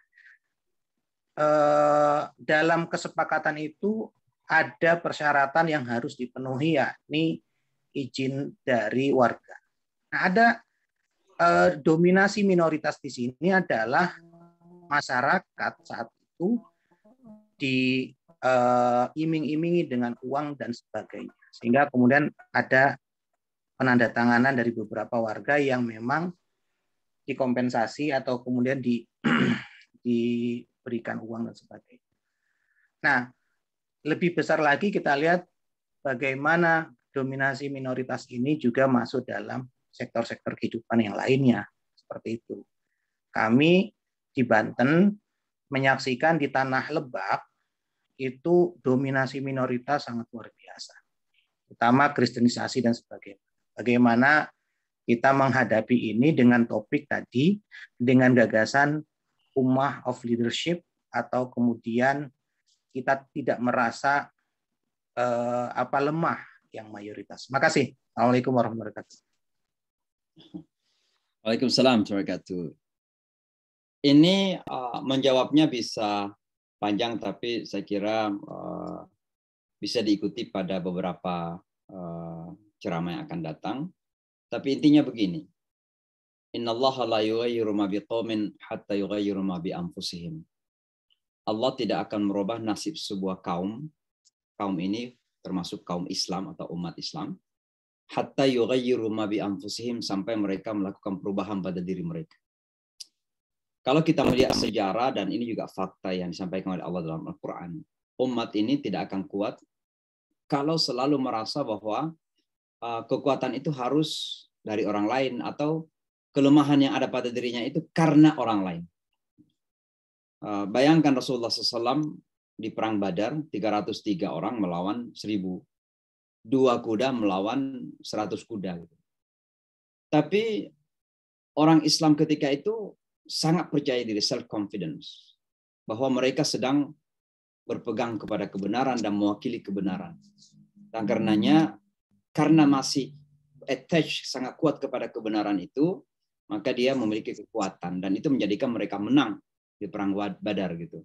dalam kesepakatan itu ada persyaratan yang harus dipenuhi, yakni izin dari warga. Nah, ada dominasi minoritas di sini adalah masyarakat saat itu iming-imingi dengan uang dan sebagainya. Sehingga kemudian ada penandatanganan dari beberapa warga yang memang dikompensasi atau kemudian diberikan uang dan sebagainya. Nah, lebih besar lagi kita lihat bagaimana dominasi minoritas ini juga masuk dalam sektor-sektor kehidupan yang lainnya. Seperti itu. Kami di Banten menyaksikan di Tanah Lebak itu dominasi minoritas sangat luar biasa. Terutama kristenisasi dan sebagainya. Bagaimana kita menghadapi ini dengan topik tadi, dengan gagasan Ummah of Leadership, atau kemudian kita tidak merasa lemah yang mayoritas. Makasih. Assalamualaikum warahmatullahi wabarakatuh.
Waalaikumsalam warahmatullahi wabarakatuh. Ini menjawabnya bisa panjang, tapi saya kira bisa diikuti pada beberapa ceramah yang akan datang. Tapi intinya begini. Innallaha la yughayyiru ma biqaumin hatta yughayyiru ma bi anfusihim. Allah tidak akan merubah nasib sebuah kaum. Kaum ini termasuk kaum Islam atau umat Islam. Hatta yughayyiru ma bi anfusihim, sampai mereka melakukan perubahan pada diri mereka. Kalau kita melihat sejarah, dan ini juga fakta yang disampaikan oleh Allah dalam Al-Quran, umat ini tidak akan kuat kalau selalu merasa bahwa kekuatan itu harus dari orang lain, atau kelemahan yang ada pada dirinya itu karena orang lain. Bayangkan Rasulullah SAW di Perang Badar, 303 orang melawan 1000. 2 kuda melawan 100 kuda. Tapi orang Islam ketika itu sangat percaya diri, self-confidence. Bahwa mereka sedang berpegang kepada kebenaran dan mewakili kebenaran. Dan karenanya, karena masih attach sangat kuat kepada kebenaran itu, maka dia memiliki kekuatan. Dan itu menjadikan mereka menang di Perang Badar gitu.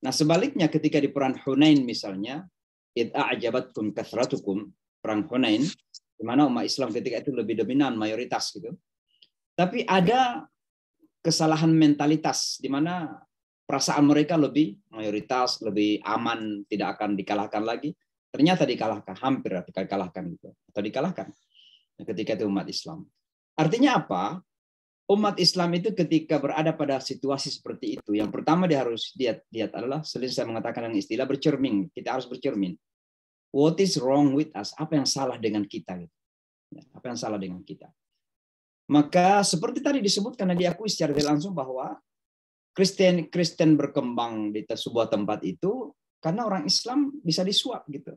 Nah sebaliknya ketika di Perang Hunain misalnya, id a'jabatkum kathratukum, Perang Hunain, di mana umat Islam ketika itu lebih dominan, mayoritas gitu. Tapi ada kesalahan mentalitas di mana perasaan mereka lebih mayoritas, lebih aman, tidak akan dikalahkan lagi. Ternyata dikalahkan, hampir dikalahkan gitu, atau dikalahkan ketika itu umat Islam. Artinya apa? Umat Islam itu ketika berada pada situasi seperti itu, yang pertama dia harus lihat adalah, sering saya mengatakan dengan istilah bercermin. Kita harus bercermin. What is wrong with us? Apa yang salah dengan kita? Apa yang salah dengan kita? Maka seperti tadi disebutkan dan diakui secara langsung bahwa Kristen berkembang di sebuah tempat itu karena orang Islam bisa disuap gitu.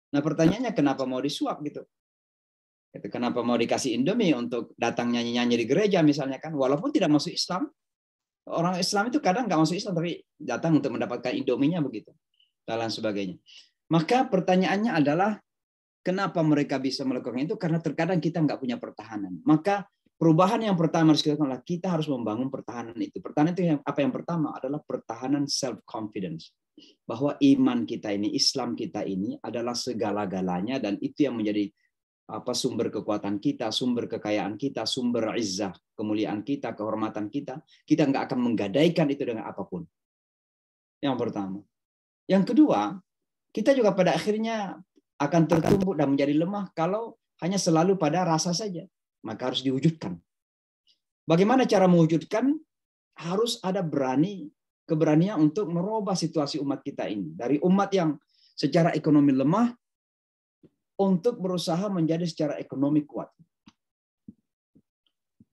Nah pertanyaannya kenapa mau disuap gitu? Kenapa mau dikasih Indomie untuk datang nyanyi-nyanyi di gereja misalnya kan? Walaupun tidak masuk Islam, orang Islam itu kadang nggak masuk Islam tapi datang untuk mendapatkan Indominya begitu dan lain sebagainya. Maka pertanyaannya adalah kenapa mereka bisa melakukan itu? Karena terkadang kita nggak punya pertahanan. Maka perubahan yang pertama harus kita lakukan adalah kita harus membangun pertahanan itu. Pertahanan itu apa yang pertama adalah pertahanan self-confidence. Bahwa iman kita ini, Islam kita ini adalah segala-galanya dan itu yang menjadi sumber kekuatan kita, sumber kekayaan kita, sumber izzah, kemuliaan kita, kehormatan kita. Kita nggak akan menggadaikan itu dengan apapun. Yang pertama. Yang kedua, kita juga pada akhirnya akan tertumbuk dan menjadi lemah kalau hanya selalu pada rasa saja. Maka harus diwujudkan. Bagaimana cara mewujudkan? Harus ada keberanian untuk merubah situasi umat kita ini. Dari umat yang secara ekonomi lemah, untuk berusaha menjadi secara ekonomi kuat.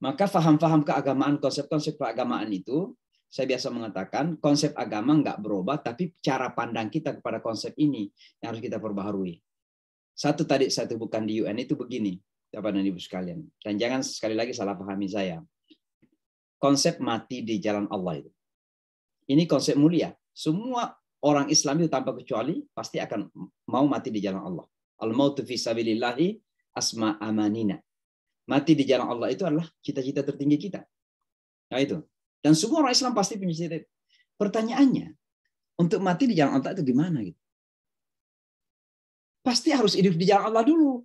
Maka faham-faham keagamaan, konsep-konsep keagamaan itu, saya biasa mengatakan, konsep agama nggak berubah, tapi cara pandang kita kepada konsep ini yang harus kita perbaharui. Satu bukan di UN itu begini, Bapak dan Ibu sekalian. Dan jangan sekali lagi salah pahami saya. Konsep mati di jalan Allah itu. Ini konsep mulia. Semua orang Islam itu tanpa kecuali pasti akan mau mati di jalan Allah. Al-mautu fi sabilillahi asma amanina. Mati di jalan Allah itu adalah cita-cita tertinggi kita. Nah itu. Dan semua orang Islam pasti punya cita-cita. Pertanyaannya, untuk mati di jalan Allah itu gimana gitu? Pasti harus hidup di jalan Allah dulu.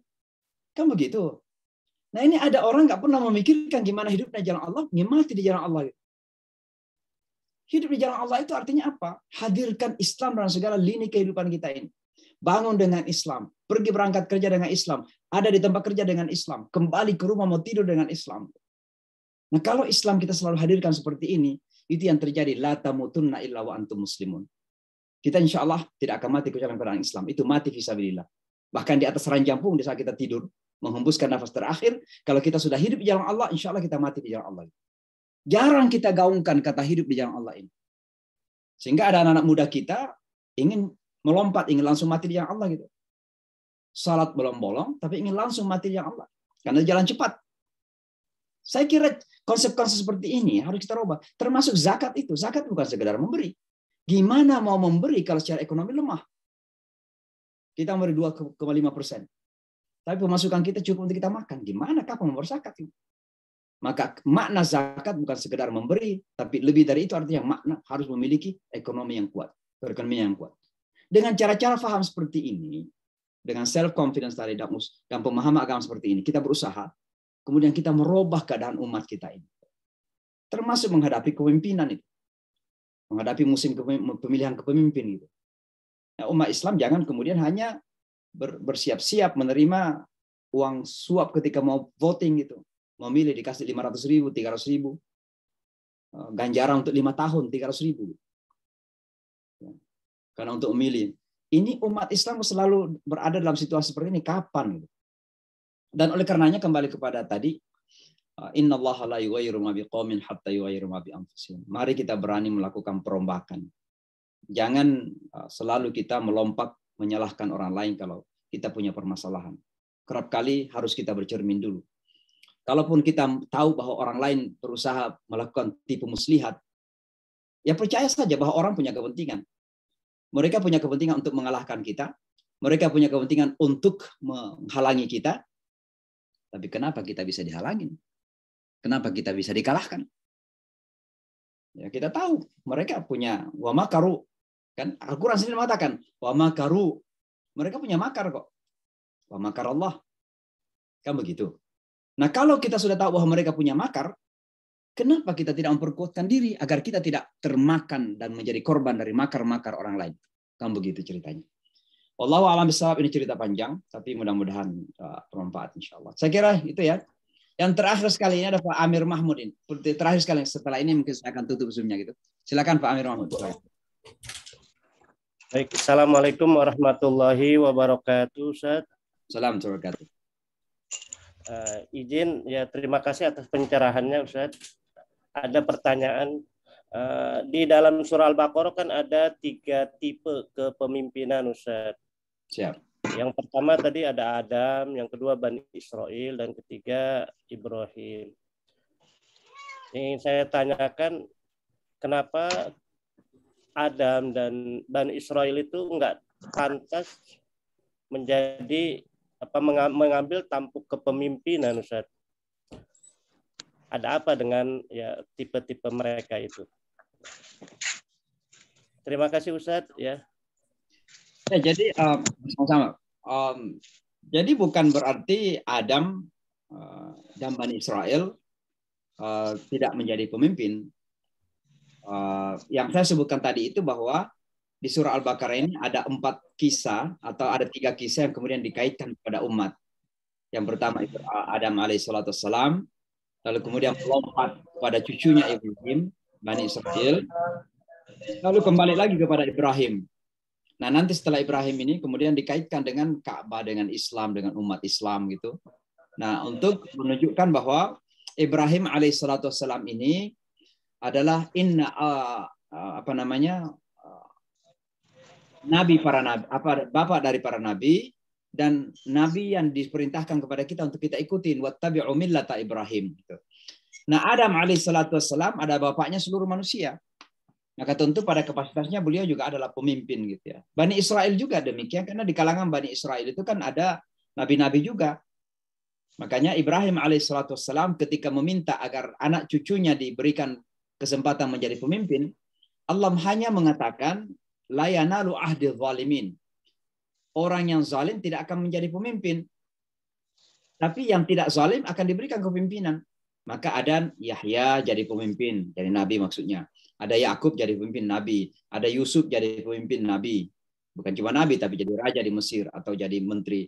Kan begitu. Nah ini ada orang nggak pernah memikirkan gimana hidupnya di jalan Allah, gimana mati di jalan Allah. Hidup di jalan Allah itu artinya apa? Hadirkan Islam dalam segala lini kehidupan kita ini. Bangun dengan Islam, pergi berangkat kerja dengan Islam, ada di tempat kerja dengan Islam, kembali ke rumah mau tidur dengan Islam. Nah, kalau Islam kita selalu hadirkan seperti ini, itu yang terjadi. La tamutunna illa wa antum muslimun. Kita insya Allah tidak akan mati kecuali dalam keadaan Islam. Itu mati fisabilillah. Bahkan di atas ranjang pun di saat kita tidur, menghembuskan nafas terakhir, kalau kita sudah hidup di jalan Allah, insya Allah kita mati di jalan Allah. Jarang kita gaungkan kata hidup di jalan Allah ini. Sehingga ada anak-anak muda kita ingin melompat, ingin langsung mati di jalan Allah gitu. Salat bolong-bolong, tapi ingin langsung mati di jalan Allah. Karena jalan cepat. Saya kira konsep-konsep seperti ini harus kita rubah. Termasuk zakat itu. Zakat bukan sekedar memberi. Gimana mau memberi kalau secara ekonomi lemah? Kita memberi 2,5%. Tapi pemasukan kita cukup untuk kita makan. Gimana kapan membayar zakat? Maka makna zakat bukan sekedar memberi, tapi lebih dari itu artinya makna harus memiliki ekonomi yang kuat, perekonomian yang kuat. Dengan cara-cara faham seperti ini, dengan self-confidence tadi dan pemahaman agama seperti ini, kita berusaha, kemudian kita merubah keadaan umat kita ini. Termasuk menghadapi kepemimpinan itu. Menghadapi musim pemilihan kepemimpin gitu. Nah, umat Islam jangan kemudian hanya bersiap-siap menerima uang suap ketika mau voting gitu. Mau milih dikasih 500.000, 300.000. Ganjaran untuk 5 tahun 300.000. Karena untuk memilih. Ini umat Islam selalu berada dalam situasi seperti ini. Kapan? Gitu. Dan oleh karenanya kembali kepada tadi, innallaha la yughayyiru ma biqaumin hatta yughayyiru ma bi anfusihim. Mari kita berani melakukan perombakan. Jangan selalu kita melompat menyalahkan orang lain kalau kita punya permasalahan. Kerap kali harus kita bercermin dulu. Kalaupun kita tahu bahwa orang lain berusaha melakukan tipu muslihat, ya percaya saja bahwa orang punya kepentingan. Mereka punya kepentingan untuk mengalahkan kita. Mereka punya kepentingan untuk menghalangi kita. Tapi kenapa kita bisa dihalangin? Kenapa kita bisa dikalahkan? Ya, kita tahu mereka punya wa makaru. Kan Al-Quran sendiri mengatakan wa makaru. Mereka punya makar kok. Wa makar Allah. Kan begitu. Nah, kalau kita sudah tahu bahwa mereka punya makar, kenapa kita tidak memperkuatkan diri agar kita tidak termakan dan menjadi korban dari makar-makar orang lain? Kan begitu ceritanya. Wallahu a'lam bishawab. Ini cerita panjang, tapi mudah-mudahan bermanfaat insyaallah. Saya kira itu ya. Yang terakhir sekali ini ada Pak Amir Mahmud ini. Terakhir sekali, setelah ini mungkin saya akan tutup zoom-nya gitu. Silakan Pak Amir Mahmud.
Baik, Assalamualaikum warahmatullahi wabarakatuh, Ustaz.
Assalamualaikum warahmatullahi wabarakatuh.
Izin ya, terima kasih atas pencerahannya, Ustaz. Ada pertanyaan. Di dalam surah Al-Baqarah kan ada 3 tipe kepemimpinan, Ustaz.
Siap.
Yang pertama tadi ada Adam, yang kedua Bani Israel, dan ketiga Ibrahim. Yang saya tanyakan, kenapa Adam dan Bani Israel itu enggak pantas menjadi mengambil tampuk kepemimpinan, Ustaz? Ada apa dengan ya tipe-tipe mereka itu? Terima kasih, Ustaz ya.
Ya, jadi sama-sama. Jadi bukan berarti Adam dan Bani Israel tidak menjadi pemimpin. Yang saya sebutkan tadi itu bahwa di surah Al-Baqarah ini ada 4 kisah atau ada 3 kisah yang kemudian dikaitkan kepada umat. Yang pertama itu Adam alaihissalam, lalu kemudian melompat kepada cucunya Ibrahim, Bani Israel, lalu kembali lagi kepada Ibrahim. Nah, nanti setelah Ibrahim ini kemudian dikaitkan dengan Ka'bah, dengan Islam, dengan umat Islam gitu. Nah, untuk menunjukkan bahwa Ibrahim alaihissalam ini adalah nabi para nabi, bapak dari para nabi, dan nabi yang diperintahkan kepada kita untuk kita ikutin, wattabi'u millata Ibrahim gitu. Nah, Adam alaihissalam ada bapaknya seluruh manusia. Maka tentu pada kapasitasnya beliau juga adalah pemimpin gitu ya. Bani Israel juga demikian, karena di kalangan Bani Israel itu kan ada nabi-nabi juga. Makanya Ibrahim alaihissalam ketika meminta agar anak cucunya diberikan kesempatan menjadi pemimpin, Allah hanya mengatakan la yanalu ahdi zalimin. Orang yang zalim tidak akan menjadi pemimpin. Tapi yang tidak zalim akan diberikan kepemimpinan. Maka ada Yahya jadi pemimpin, jadi nabi maksudnya. Ada Yakub jadi pemimpin nabi. Ada Yusuf jadi pemimpin nabi. Bukan cuma nabi, tapi jadi raja di Mesir atau jadi menteri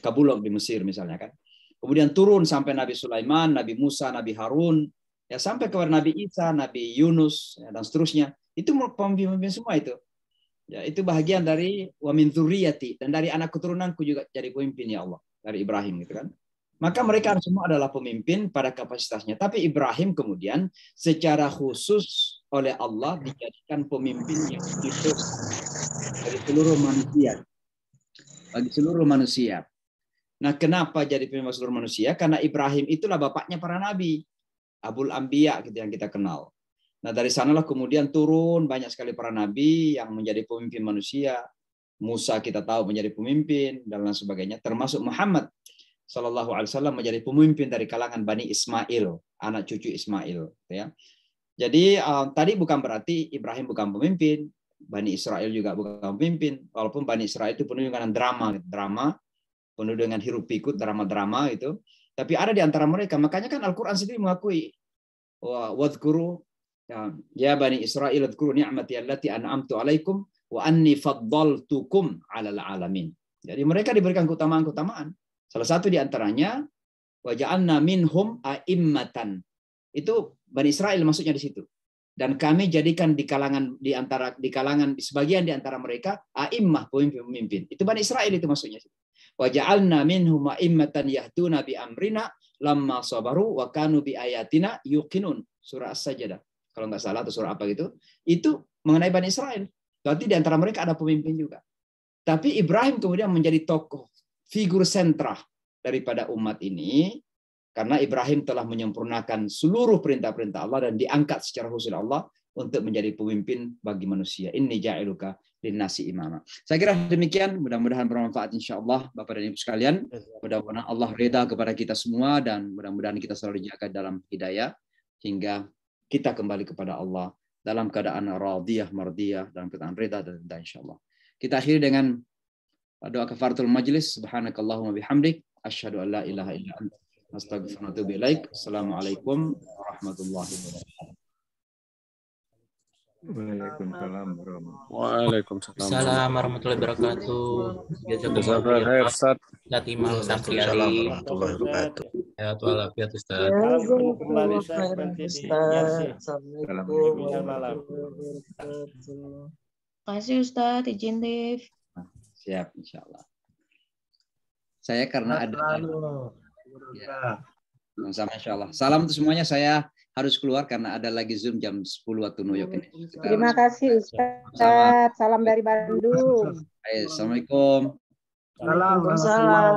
kabulok di Mesir misalnya kan. Kemudian turun sampai Nabi Sulaiman, Nabi Musa, Nabi Harun, ya sampai kepada Nabi Isa, Nabi Yunus, ya, dan seterusnya. Itu pemimpin semua itu. Ya, itu bahagian dari wa min dzurriyyati, dan dari anak keturunanku juga jadi pemimpin ya Allah, dari Ibrahim gitu kan. Maka mereka semua adalah pemimpin pada kapasitasnya. Tapi Ibrahim kemudian secara khusus oleh Allah dijadikan pemimpin yang khusus bagi seluruh manusia. Bagi seluruh manusia. Nah, kenapa jadi pemimpin seluruh manusia? Karena Ibrahim itulah bapaknya para nabi. Abul Anbiya gitu yang kita kenal. Nah, dari sanalah kemudian turun banyak sekali para nabi yang menjadi pemimpin manusia. Musa kita tahu menjadi pemimpin dan lain sebagainya, termasuk Muhammad Sallallahu Alaihi Wasallam menjadi pemimpin dari kalangan Bani Ismail, anak cucu Ismail. Ya. Jadi tadi bukan berarti Ibrahim bukan pemimpin, Bani Israel juga bukan pemimpin, walaupun Bani Israel itu penuh dengan drama, penuh dengan hiruk pikuk, drama-drama itu. Tapi ada di antara mereka, makanya kan Al-Quran sendiri mengakui, wadhkuru ya Bani Israel wadhkuru ni'mati allati an'amtu alaikum wa anni faddaltukum 'alal alamin. Jadi mereka diberikan keutamaan-keutamaan. Salah satu di antaranya wa ja'alna minhum a'immatan. Itu Bani Israel maksudnya di situ. Dan kami jadikan di kalangan sebagian di antara mereka a'immah, pemimpin. Itu Bani Israel itu maksudnya. Wa ja'alna minhum a'immatan yahduna bi amrina lamma sabaru wa kanu bi ayatina yuqinun. Surah As-Sajdah. Kalau nggak salah atau surah apa gitu. Itu mengenai Bani Israel. Berarti di antara mereka ada pemimpin juga. Tapi Ibrahim kemudian menjadi tokoh, figur sentra daripada umat ini, karena Ibrahim telah menyempurnakan seluruh perintah-perintah Allah dan diangkat secara khusus Allah untuk menjadi pemimpin bagi manusia. Inni ja'iluka linnasi imama. Saya kira demikian, mudah-mudahan bermanfaat insyaallah Bapak dan Ibu sekalian. Mudah-mudahan Allah reda kepada kita semua dan mudah-mudahan kita selalu dijaga dalam hidayah hingga kita kembali kepada Allah dalam keadaan radiyah, mardiyah, dalam keadaan reda dan ridha insyaallah. Kita akhiri dengan doa kafaratul majlis. Subhanakallahumma bihamdik asyhadu an la ilaha illa anta astaghfiruka wa atubu ilaik. Assalamualaikum warahmatullahi wabarakatuh.
Waalaikumsalam
Waalaikumsalam warahmatullahi wabarakatuh. Jazakallahu khair Ustaz. Imam Safriari.
Warahmatullahi wabarakatuh.
Ya walafiat Ustaz.
Kembali Ustaz. Assalamualaikum.
Terima kasih Ustaz, izin Dev.
Siap, insyaallah. Saya karena ada sama insyaallah. Salam untuk semuanya. Saya harus keluar karena ada lagi Zoom jam 10 waktu New York ini.
Terima kasih Ustaz. Salam dari Bandung.
Assalamualaikum.
Waalaikumsalam.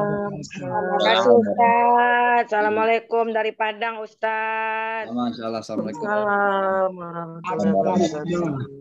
Terima kasih Ustaz. Assalamualaikum dari Padang Ustaz.
Insyaallah. Assalamualaikum.
Waalaikumsalam warahmatullahi wabarakatuh.